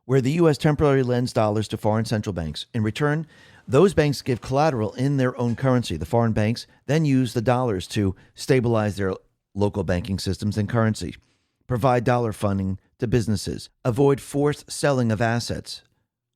where the U.S. temporarily lends dollars to foreign central banks. In return, those banks give collateral in their own currency. The foreign banks then use the dollars to stabilize their local banking systems and currency, provide dollar funding to businesses, avoid forced selling of assets,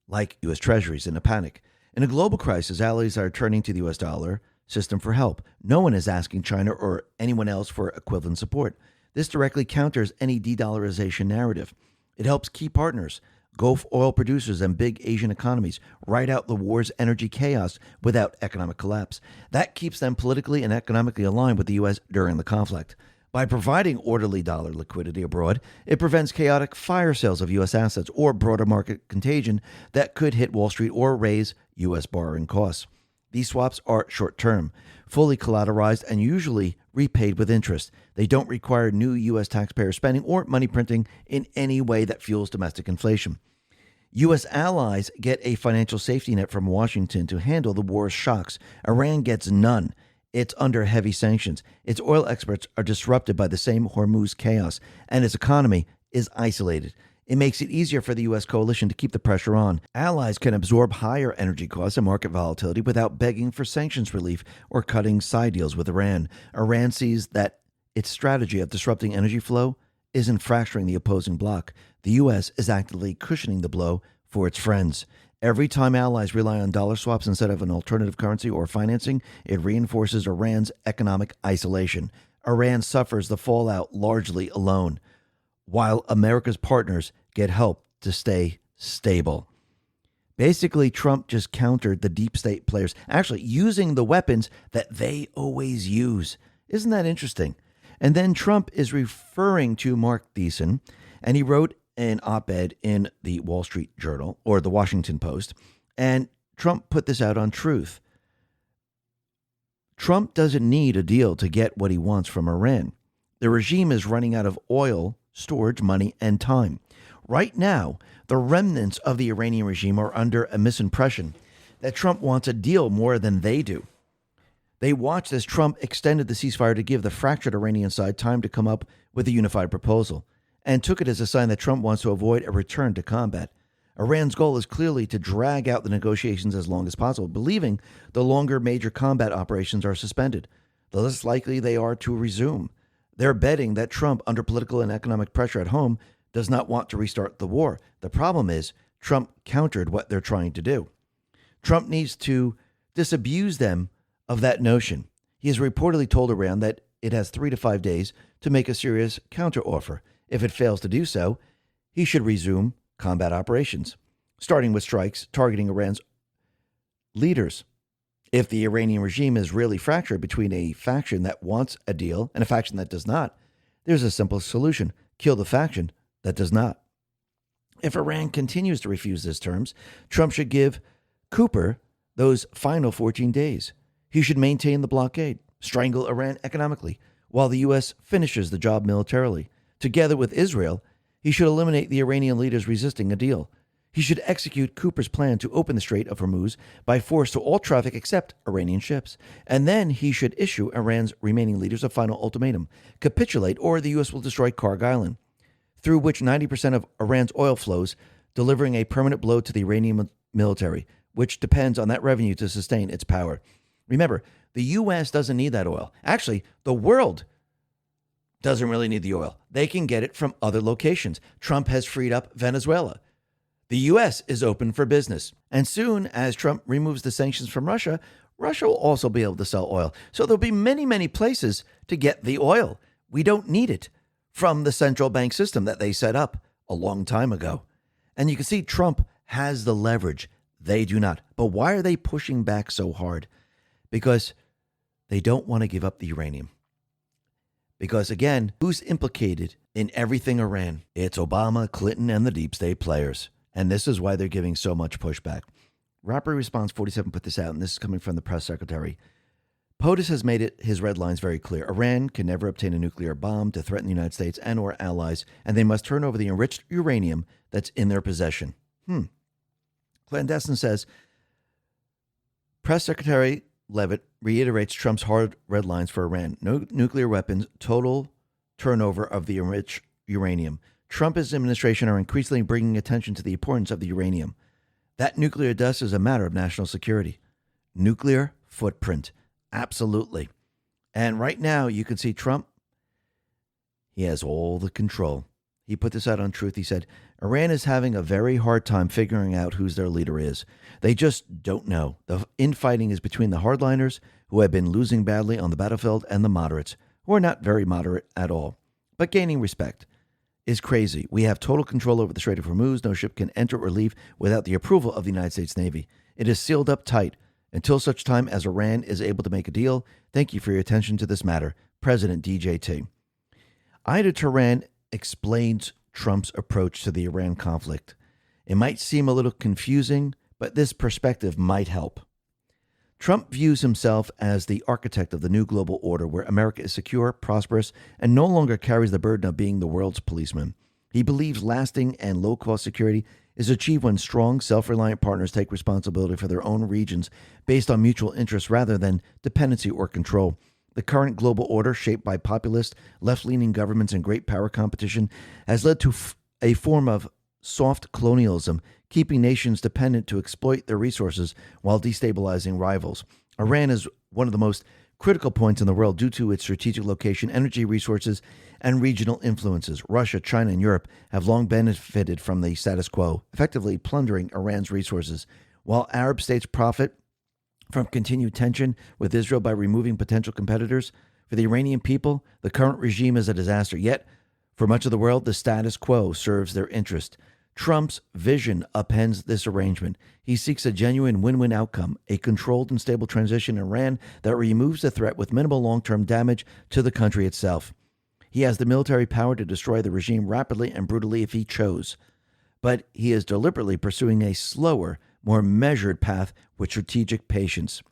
like U.S. Treasuries in a panic. In a global crisis, allies are turning to the U.S. dollar, system for help. No one is asking China or anyone else for equivalent support. This directly counters any de-dollarization narrative. It helps key partners, Gulf oil producers and big Asian economies, ride out the war's energy chaos without economic collapse. That keeps them politically and economically aligned with the U.S. during the conflict. By providing orderly dollar liquidity abroad, it prevents chaotic fire sales of U.S. assets or broader market contagion that could hit Wall Street or raise U.S. borrowing costs. These swaps are short-term, fully collateralized, and usually repaid with interest. They don't require new U.S. taxpayer spending or money printing in any way that fuels domestic inflation. U.S. allies get a financial safety net from Washington to handle the war's shocks. Iran gets none. It's under heavy sanctions. Its oil exports are disrupted by the same Hormuz chaos, and its economy is isolated. It makes it easier for the U.S. coalition to keep the pressure on. Allies can absorb higher energy costs and market volatility without begging for sanctions relief or cutting side deals with Iran. Iran sees that its strategy of disrupting energy flow isn't fracturing the opposing bloc. The U.S. is actively cushioning the blow for its friends. Every time allies rely on dollar swaps instead of an alternative currency or financing, it reinforces Iran's economic isolation. Iran suffers the fallout largely alone, while America's partners get help to stay stable. Basically, Trump just countered the deep state players, actually using the weapons that they always use. Isn't that interesting? And then Trump is referring to Mark Thiessen, and he wrote an op-ed in the Wall Street Journal or the Washington Post, and Trump put this out on Truth. Trump doesn't need a deal to get what he wants from Iran. The regime is running out of oil, storage, money, and time. Right now, the remnants of the Iranian regime are under a misimpression that Trump wants a deal more than they do. They watched as Trump extended the ceasefire to give the fractured Iranian side time to come up with a unified proposal, and took it as a sign that Trump wants to avoid a return to combat. Iran's goal is clearly to drag out the negotiations as long as possible, believing the longer major combat operations are suspended, the less likely they are to resume. They're betting that Trump, under political and economic pressure at home, does not want to restart the war. The problem is Trump countered what they're trying to do. Trump needs to disabuse them of that notion. He has reportedly told Iran that it has 3 to 5 days to make a serious counteroffer. If it fails to do so, he should resume combat operations, starting with strikes targeting Iran's leaders. If the Iranian regime is really fractured between a faction that wants a deal and a faction that does not, there's a simple solution: kill the faction that does not. If Iran continues to refuse these terms, Trump should give Cooper those final 14 days. He should maintain the blockade, strangle Iran economically, while the U.S. finishes the job militarily. Together with Israel, he should eliminate the Iranian leaders resisting a deal. He should execute Cooper's plan to open the Strait of Hormuz by force to all traffic except Iranian ships. And then he should issue Iran's remaining leaders a final ultimatum: capitulate or the U.S. will destroy Karg Island, through which 90% of Iran's oil flows, delivering a permanent blow to the Iranian military, which depends on that revenue to sustain its power. Remember, the U.S. doesn't need that oil. Actually, the world doesn't really need the oil. They can get it from other locations. Trump has freed up Venezuela. The U.S. is open for business. And soon as Trump removes the sanctions from Russia, Russia will also be able to sell oil. So there'll be many, many places to get the oil. We don't need it from the central bank system that they set up a long time ago. And you can see Trump has the leverage. They do not. But why are they pushing back so hard? Because they don't want to give up the uranium. Because again, who's implicated in everything Iran? It's Obama, Clinton, and the deep state players. And this is why they're giving so much pushback. Rapid Response 47 put this out, and this is coming from the press secretary. POTUS has made it his red lines very clear. Iran can never obtain a nuclear bomb to threaten the United States and or allies, and they must turn over the enriched uranium that's in their possession. Clandestine says, Press Secretary Leavitt reiterates Trump's hard red lines for Iran. No nuclear weapons, total turnover of the enriched uranium. Trump and his administration are increasingly bringing attention to the importance of the uranium. That nuclear dust is a matter of national security. Nuclear footprint. Absolutely. And right now you can see Trump, he has all the control. He put this out on Truth. He said, Iran is having a very hard time figuring out who their leader is. They just don't know. The infighting is between the hardliners who have been losing badly on the battlefield, and the moderates, who are not very moderate at all, but gaining respect, is crazy. We have total control over the Strait of Hormuz. No ship can enter or leave without the approval of the United States Navy. It is sealed up tight until such time as Iran is able to make a deal. Thank you for your attention to this matter. President DJT. Ida Turan explains Trump's approach to the Iran conflict. It might seem a little confusing, but this perspective might help. Trump views himself as the architect of the new global order where America is secure, prosperous, and no longer carries the burden of being the world's policeman. He believes lasting and low-cost security is achieved when strong, self-reliant partners take responsibility for their own regions based on mutual interests rather than dependency or control. The current global order, shaped by populist, left-leaning governments and great power competition, has led to a form of soft colonialism, keeping nations dependent to exploit their resources while destabilizing rivals. Iran is one of the most critical points in the world due to its strategic location, energy resources, and regional influences. Russia, China, and Europe have long benefited from the status quo, effectively plundering Iran's resources, while Arab states profit from continued tension with Israel by removing potential competitors. For the Iranian people, the current regime is a disaster. Yet, for much of the world, the status quo serves their interest. Trump's vision upends this arrangement. He seeks a genuine win-win outcome, a controlled and stable transition in Iran that removes the threat with minimal long-term damage to the country itself. He has the military power to destroy the regime rapidly and brutally if he chose. But he is deliberately pursuing a slower, more measured path with strategic patience.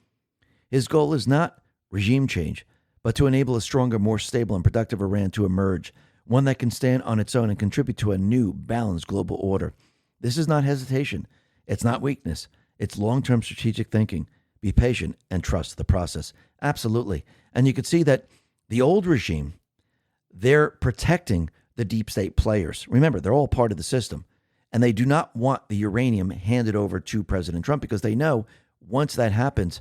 His goal is not regime change, but to enable a stronger, more stable and productive Iran to emerge, one that can stand on its own and contribute to a new, balanced global order. This is not hesitation. It's not weakness. It's long-term strategic thinking. Be patient and trust the process. Absolutely. And you can see that the old regime, they're protecting the deep state players. Remember, they're all part of the system. And they do not want the uranium handed over to President Trump because they know once that happens,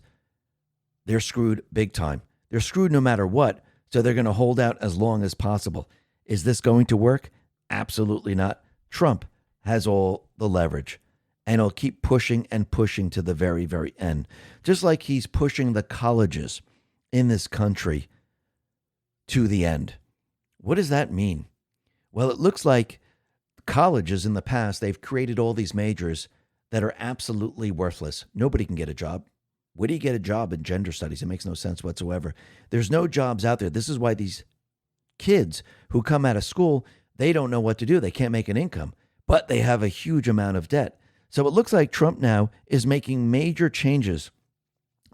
they're screwed big time. They're screwed no matter what, so they're going to hold out as long as possible. Is this going to work? Absolutely not. Trump has all the leverage, and he'll keep pushing and pushing to the very, very end. Just like he's pushing the colleges in this country to the end. What does that mean? Well, it looks like colleges in the past, they've created all these majors that are absolutely worthless. Nobody can get a job. Where do you get a job in gender studies? It makes no sense whatsoever. There's no jobs out there. This is why these kids who come out of school, they don't know what to do. They can't make an income, but they have a huge amount of debt. So it looks like Trump now is making major changes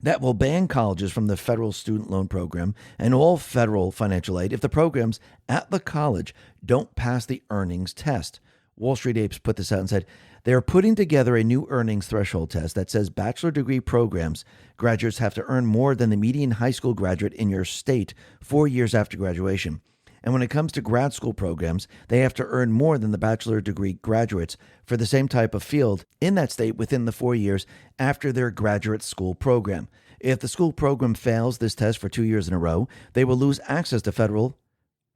that will ban colleges from the federal student loan program and all federal financial aid if the programs at the college don't pass the earnings test. Wall Street Apes put this out and said, they're putting together a new earnings threshold test that says bachelor degree programs graduates have to earn more than the median high school graduate in your state 4 years after graduation. And when it comes to grad school programs, they have to earn more than the bachelor degree graduates for the same type of field in that state within the 4 years after their graduate school program. If the school program fails this test for 2 years in a row, they will lose access to federal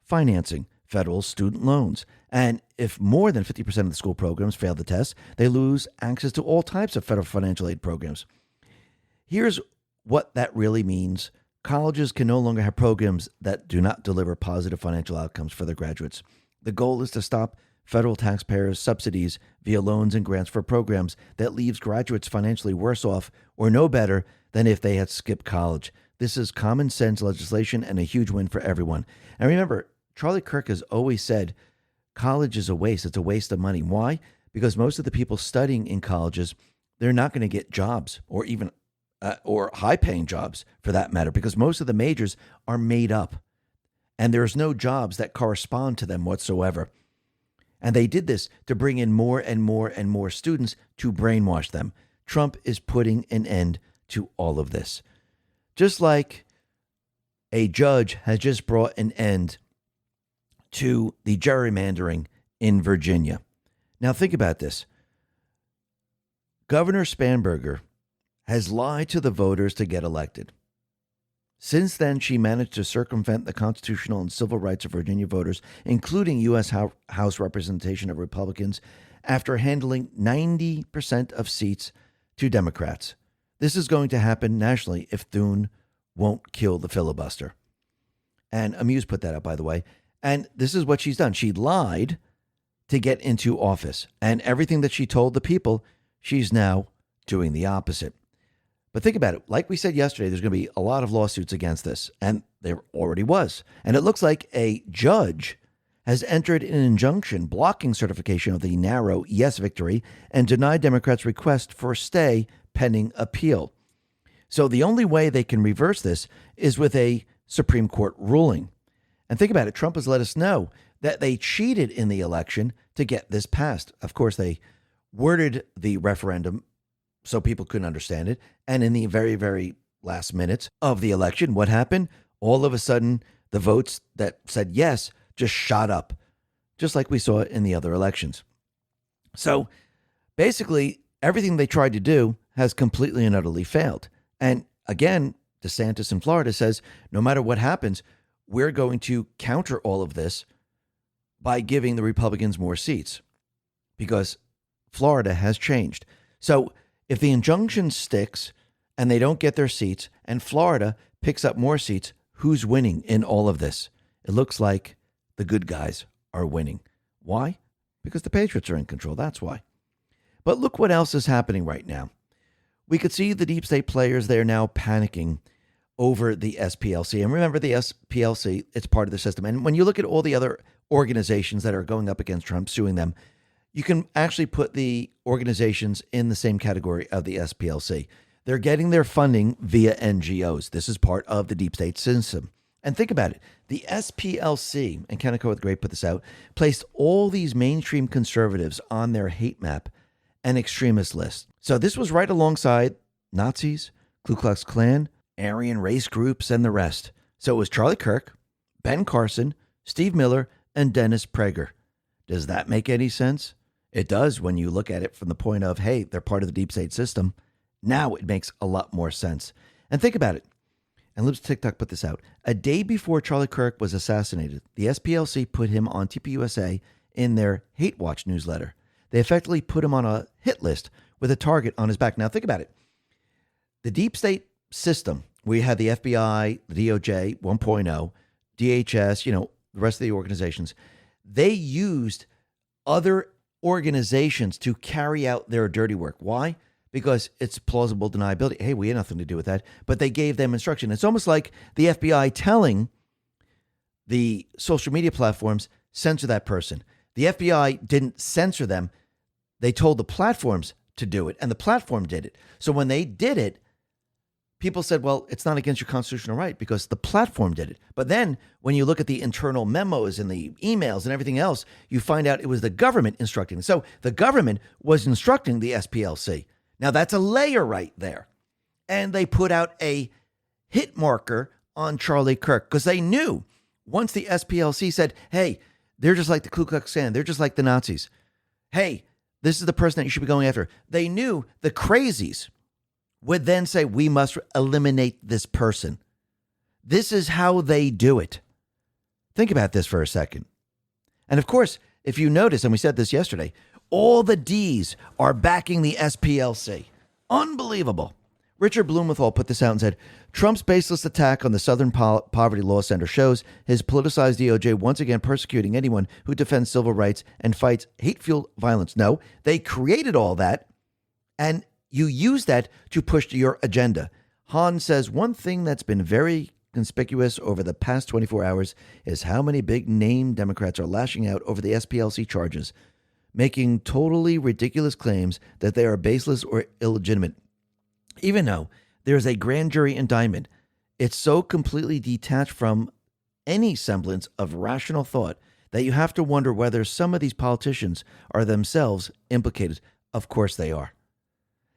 financing, federal student loans. And if more than 50% of the school programs fail the test, they lose access to all types of federal financial aid programs. Here's what that really means. Colleges can no longer have programs that do not deliver positive financial outcomes for their graduates. The goal is to stop federal taxpayers' subsidies via loans and grants for programs that leaves graduates financially worse off or no better than if they had skipped college. This is common sense legislation and a huge win for everyone. And remember, Charlie Kirk has always said college is a waste. It's a waste of money. Why? Because most of the people studying in colleges, they're not going to get jobs or even or high-paying jobs for that matter, because most of the majors are made up and there's no jobs that correspond to them whatsoever. And they did this to bring in more and more and more students to brainwash them. Trump is putting an end to all of this. Just like a judge has just brought an end to the gerrymandering in Virginia. Now think about this. Governor Spanberger has lied to the voters to get elected. Since then, she managed to circumvent the constitutional and civil rights of Virginia voters, including U.S. House representation of Republicans, after handling 90% of seats to Democrats. This is going to happen nationally if Thune won't kill the filibuster. And Amuse put that up, by the way. And this is what she's done. She lied to get into office. And everything that she told the people, she's now doing the opposite. But think about it. Like we said yesterday, there's going to be a lot of lawsuits against this. And there already was. And it looks like a judge has entered an injunction blocking certification of the narrow yes victory and denied Democrats' request for a stay pending appeal. So the only way they can reverse this is with a Supreme Court ruling. And think about it. Trump has let us know that they cheated in the election to get this passed. Of course, they worded the referendum so people couldn't understand it. And in the very, very last minutes of the election, what happened? All of a sudden, the votes that said yes just shot up, just like we saw in the other elections. So basically, everything they tried to do has completely and utterly failed. And again, DeSantis in Florida says, no matter what happens, we're going to counter all of this by giving the Republicans more seats because Florida has changed. So if the injunction sticks and they don't get their seats and Florida picks up more seats, who's winning in all of this? It looks like the good guys are winning. Why? Because the Patriots are in control. That's why. But look what else is happening right now. We could see the deep state players, they're now panicking over the SPLC. And remember, the SPLC, it's part of the system. And when you look at all the other organizations that are going up against Trump, suing them, you can actually put the organizations in the same category of the SPLC. They're getting their funding via NGOs. This is part of the deep state system. And think about it. The SPLC, and Kenneth with Great put this out, placed all these mainstream conservatives on their hate map and extremist list. So this was right alongside Nazis, Ku Klux Klan, Aryan race groups, and the rest. So it was Charlie Kirk, Ben Carson, Steve Miller, and Dennis Prager. Does that make any sense? It does when you look at it from the point of, hey, they're part of the deep state system. Now it makes a lot more sense. And think about it. And Libs TikTok put this out. A day before Charlie Kirk was assassinated, the SPLC put him on TPUSA in their Hate Watch newsletter. They effectively put him on a hit list with a target on his back. Now think about it. The deep state system, we had the FBI, the DOJ 1.0, DHS, the rest of the organizations. They used other organizations to carry out their dirty work. Why? Because it's plausible deniability. Hey, we had nothing to do with that. But they gave them instruction. It's almost like the FBI telling the social media platforms, censor that person. The FBI didn't censor them. They told the platforms to do it, and the platform did it. So when they did it, people said, well, it's not against your constitutional right because the platform did it. But then when you look at the internal memos and the emails and everything else, you find out it was the government instructing. So the government was instructing the SPLC. Now that's a layer right there. And they put out a hit marker on Charlie Kirk because they knew once the SPLC said, hey, they're just like the Ku Klux Klan. They're just like the Nazis. Hey, this is the person that you should be going after. They knew the crazies would then say, we must eliminate this person. This is how they do it. Think about this for a second. And of course, if you notice, and we said this yesterday, all the D's are backing the SPLC. Unbelievable. Richard Blumenthal put this out and said, Trump's baseless attack on the Southern Poverty Law Center shows his politicized DOJ once again persecuting anyone who defends civil rights and fights hate-fueled violence. No, they created all that, and you use that to push your agenda. Hahn says one thing that's been very conspicuous over the past 24 hours is how many big-name Democrats are lashing out over the SPLC charges, making totally ridiculous claims that they are baseless or illegitimate. Even though there's a grand jury indictment, it's so completely detached from any semblance of rational thought that you have to wonder whether some of these politicians are themselves implicated. Of course they are.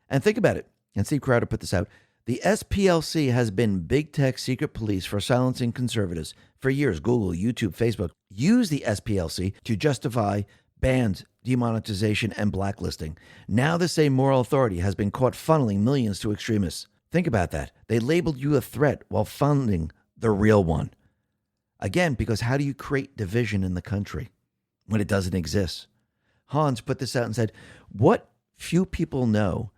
And think about it. And Steve Crowder put this out. The SPLC has been big tech secret police for silencing conservatives. For years, Google, YouTube, Facebook used the SPLC to justify bans, demonetization, and blacklisting. Now the same moral authority has been caught funneling millions to extremists. Think about that. They labeled you a threat while funding the real one. Again, because how do you create division in the country when it doesn't exist? Hans put this out and said, what few people know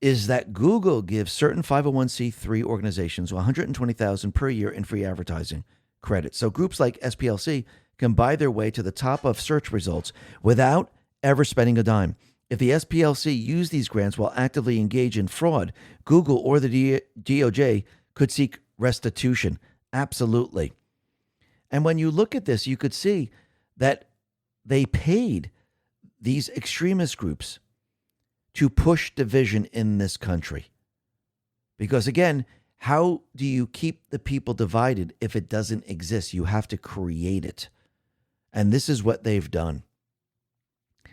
is that Google gives certain 501c3 organizations $120,000 per year in free advertising credit. So groups like SPLC can buy their way to the top of search results without ever spending a dime. If the SPLC use these grants while actively engaged in fraud, Google or the DOJ could seek restitution. Absolutely. And when you look at this, you could see that they paid these extremist groups to push division in this country. Because again, how do you keep the people divided if it doesn't exist? You have to create it. And this is what they've done.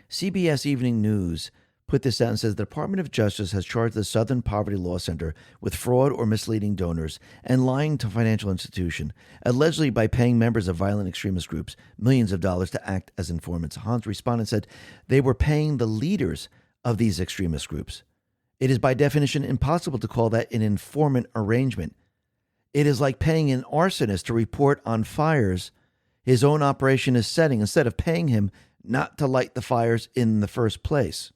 CBS Evening News put this out and says the Department of Justice has charged the Southern Poverty Law Center with fraud or misleading donors and lying to financial institution, allegedly by paying members of violent extremist groups millions of dollars to act as informants. Hans responded and said they were paying the leaders of these extremist groups. It is by definition impossible to call that an informant arrangement. It is like paying an arsonist to report on fires his own operation is setting instead of paying him not to light the fires in the first place.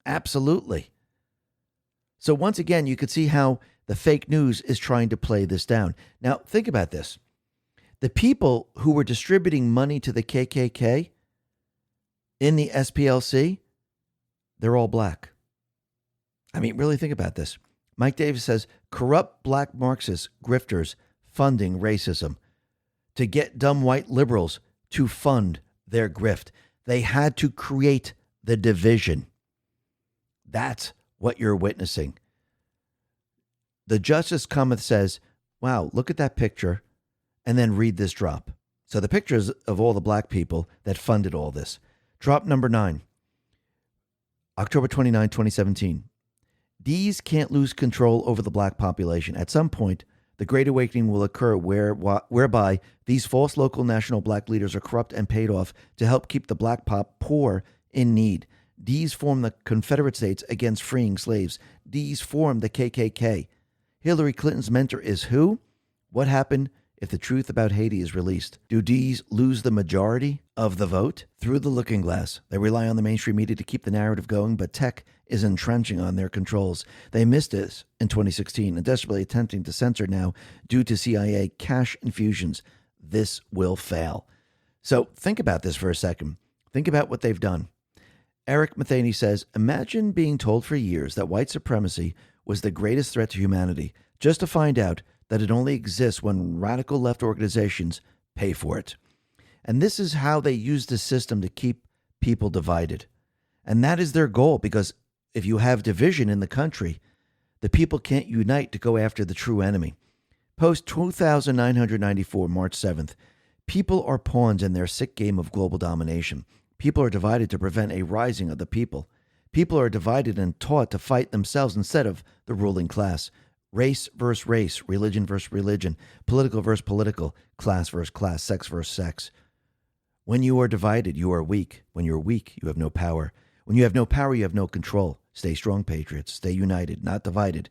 Absolutely. So once again, you could see how the fake news is trying to play this down. Now, think about this. The people who were distributing money to the KKK in the SPLC, they're all black. I mean, really think about this. Mike Davis says, corrupt black Marxists, grifters, funding racism to get dumb white liberals to fund their grift. They had to create the division. That's what you're witnessing. The Justice Cometh says, wow, look at that picture, and then read this drop. So the pictures of all the black people that funded all this. Drop number 9, October 29, 2017. These can't lose control over the black population. At some point, the Great Awakening will occur whereby these false local national black leaders are corrupt and paid off to help keep the black pop poor in need. These form the Confederate States against freeing slaves. These form the KKK. Hillary Clinton's mentor is who? What happened if the truth about Haiti is released? Do these lose the majority of the vote? Through the looking glass, they rely on the mainstream media to keep the narrative going, but tech is entrenching on their controls. They missed this in 2016 and desperately attempting to censor now due to CIA cash infusions. This will fail. So think about this for a second. Think about what they've done. Eric Matheny says, imagine being told for years that white supremacy was the greatest threat to humanity, just to find out that it only exists when radical left organizations pay for it. And this is how they use the system to keep people divided. And that is their goal, because if you have division in the country, the people can't unite to go after the true enemy. Post 2994, March 7th. People are pawns in their sick game of global domination. People are divided to prevent a rising of the people. People are divided and taught to fight themselves instead of the ruling class. Race versus race, religion versus religion, political versus political, class versus class, sex versus sex. When you are divided, you are weak. When you're weak, you have no power. When you have no power, you have no control. Stay strong, patriots. Stay united, not divided.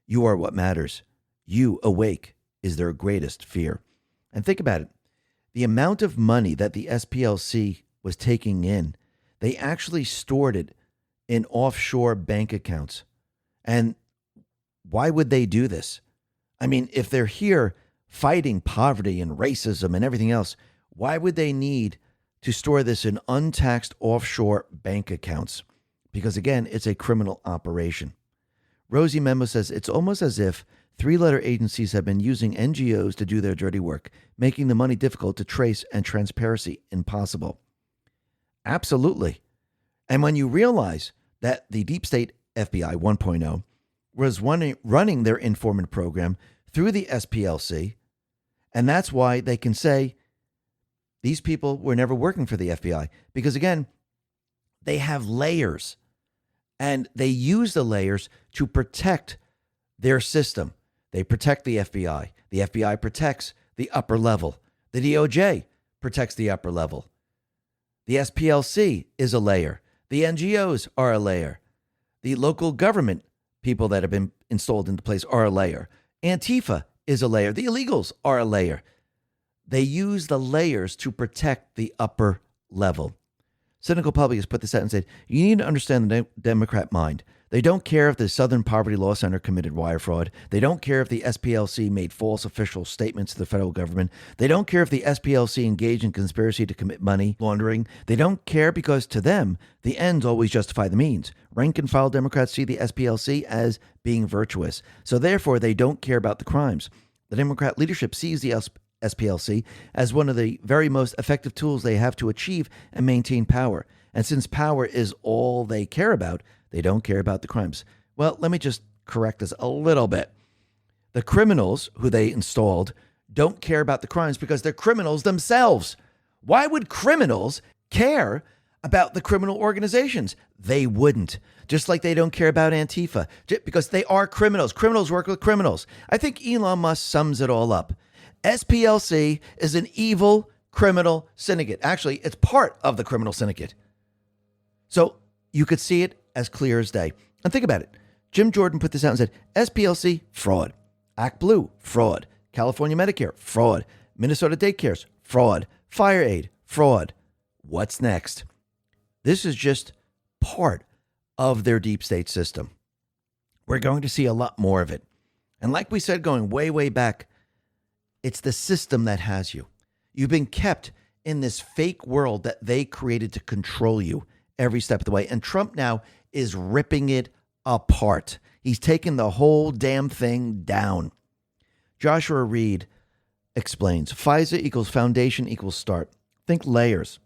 You are what matters. You, awake, is their greatest fear. And think about it. The amount of money that the SPLC was taking in, they actually stored it in offshore bank accounts. And why would they do this? I mean, if they're here fighting poverty and racism and everything else, why would they need to store this in untaxed offshore bank accounts? Because again, it's a criminal operation. Rosie Memo says, it's almost as if three-letter agencies have been using NGOs to do their dirty work, making the money difficult to trace and transparency impossible. Absolutely. And when you realize that the deep state FBI 1.0 was running their informant program through the SPLC, and that's why they can say these people were never working for the FBI, because again, they have layers, and they use the layers to protect their system. They protect the FBI. The FBI protects the upper level. The DOJ protects the upper level. The SPLC is a layer. The NGOs are a layer. The local government people that have been installed into place are a layer. Antifa is a layer. The illegals are a layer. They use the layers to protect the upper level. Cynical Public has put this out and said, you need to understand the Democrat mind. They don't care if the Southern Poverty Law Center committed wire fraud. They don't care if the SPLC made false official statements to the federal government. They don't care if the SPLC engaged in conspiracy to commit money laundering. They don't care because to them, the ends always justify the means. Rank and file Democrats see the SPLC as being virtuous. So therefore, they don't care about the crimes. The Democrat leadership sees the SPLC as one of the very most effective tools they have to achieve and maintain power. And since power is all they care about, they don't care about the crimes. Well, let me just correct this a little bit. The criminals who they installed don't care about the crimes because they're criminals themselves. Why would criminals care about the criminal organizations? They wouldn't. Just like they don't care about Antifa because they are criminals. Criminals work with criminals. I think Elon Musk sums it all up. SPLC is an evil criminal syndicate. Actually, it's part of the criminal syndicate. So you could see it as clear as day. And think about it. Jim Jordan put this out and said, SPLC, fraud. Act Blue, fraud. California Medicare, fraud. Minnesota daycares, fraud. Fire aid, fraud. What's next? This is just part of their deep state system. We're going to see a lot more of it. And like we said, going way, way back, it's the system that has you. You've been kept in this fake world that they created to control you every step of the way. And Trump now is ripping it apart. He's taken the whole damn thing down. Joshua Reed explains, FISA equals foundation equals start. Think layers.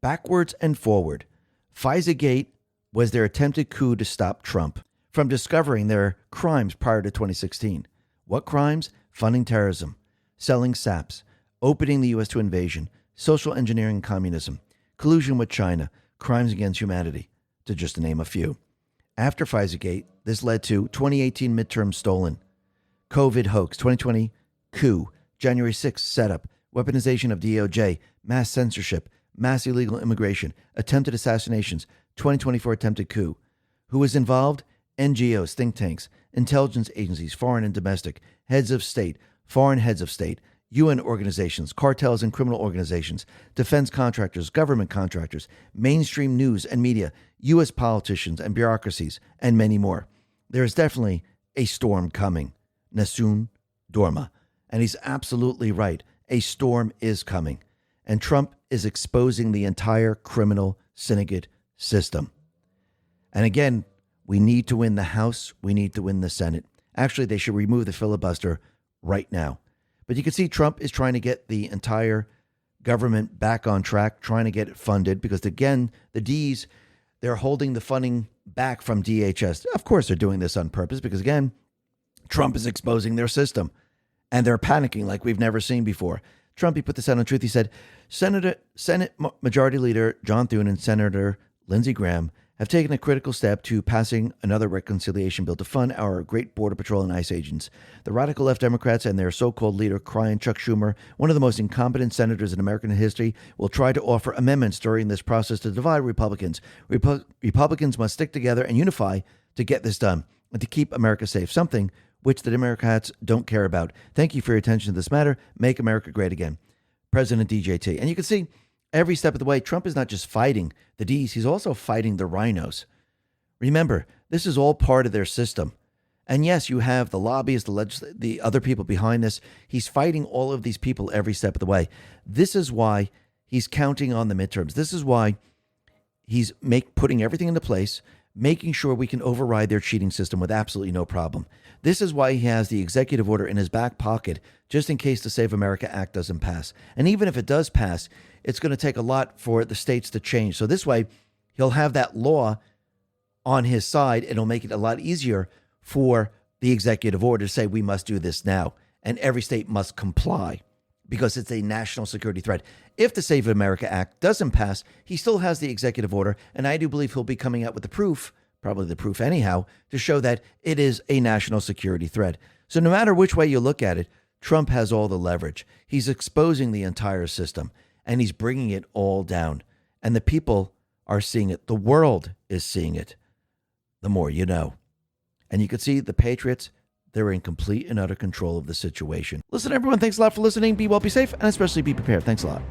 Backwards and forward. FISA-gate was their attempted coup to stop Trump from discovering their crimes prior to 2016. What crimes? Funding terrorism, selling saps, opening the U.S. to invasion, social engineering communism, collusion with China, crimes against humanity, to just name a few. After FISA-gate, this led to 2018 midterm stolen, COVID hoax, 2020 coup, January 6th setup, weaponization of DOJ, mass censorship, mass illegal immigration, attempted assassinations, 2024 attempted coup. Who was involved? NGOs, think tanks, intelligence agencies, foreign and domestic, heads of state, foreign heads of state, UN organizations, cartels and criminal organizations, defense contractors, government contractors, mainstream news and media, U.S. politicians and bureaucracies, and many more. There is definitely a storm coming. Nasun Dorma. And he's absolutely right. A storm is coming. And Trump is exposing the entire criminal syndicate system. And again, we need to win the House. We need to win the Senate. Actually, they should remove the filibuster right now. But you can see Trump is trying to get the entire government back on track, trying to get it funded because, again, the Ds, they're holding the funding back from DHS. Of course, they're doing this on purpose because, again, Trump is exposing their system and they're panicking like we've never seen before. Trump, he put this out on Truth. He said, Senate Majority Leader John Thune and Senator Lindsey Graham have taken a critical step to passing another reconciliation bill to fund our great Border Patrol and ICE agents. The radical left Democrats and their so-called leader, crying Chuck Schumer, one of the most incompetent senators in American history, will try to offer amendments during this process to divide Republicans. Republicans must stick together and unify to get this done and to keep America safe, something which the Democrats don't care about. Thank you for your attention to this matter. Make America great again. President DJT. And you can see every step of the way, Trump is not just fighting the Ds, he's also fighting the rhinos. Remember, this is all part of their system. And yes, you have the lobbyists, the other people behind this. He's fighting all of these people every step of the way. This is why he's counting on the midterms. This is why he's putting everything into place, making sure we can override their cheating system with absolutely no problem. This is why he has the executive order in his back pocket, just in case the Save America Act doesn't pass. And even if it does pass, it's going to take a lot for the states to change. So this way, he'll have that law on his side. It'll make it a lot easier for the executive order to say, we must do this now. And every state must comply because it's a national security threat. If the Save America Act doesn't pass, he still has the executive order. And I do believe he'll be coming out with the proof, probably the proof anyhow, to show that it is a national security threat. So no matter which way you look at it, Trump has all the leverage. He's exposing the entire system and he's bringing it all down. And the people are seeing it. The world is seeing it. The more you know. And you can see the Patriots, they're in complete and utter control of the situation. Listen, everyone, thanks a lot for listening. Be well, be safe, and especially be prepared. Thanks a lot.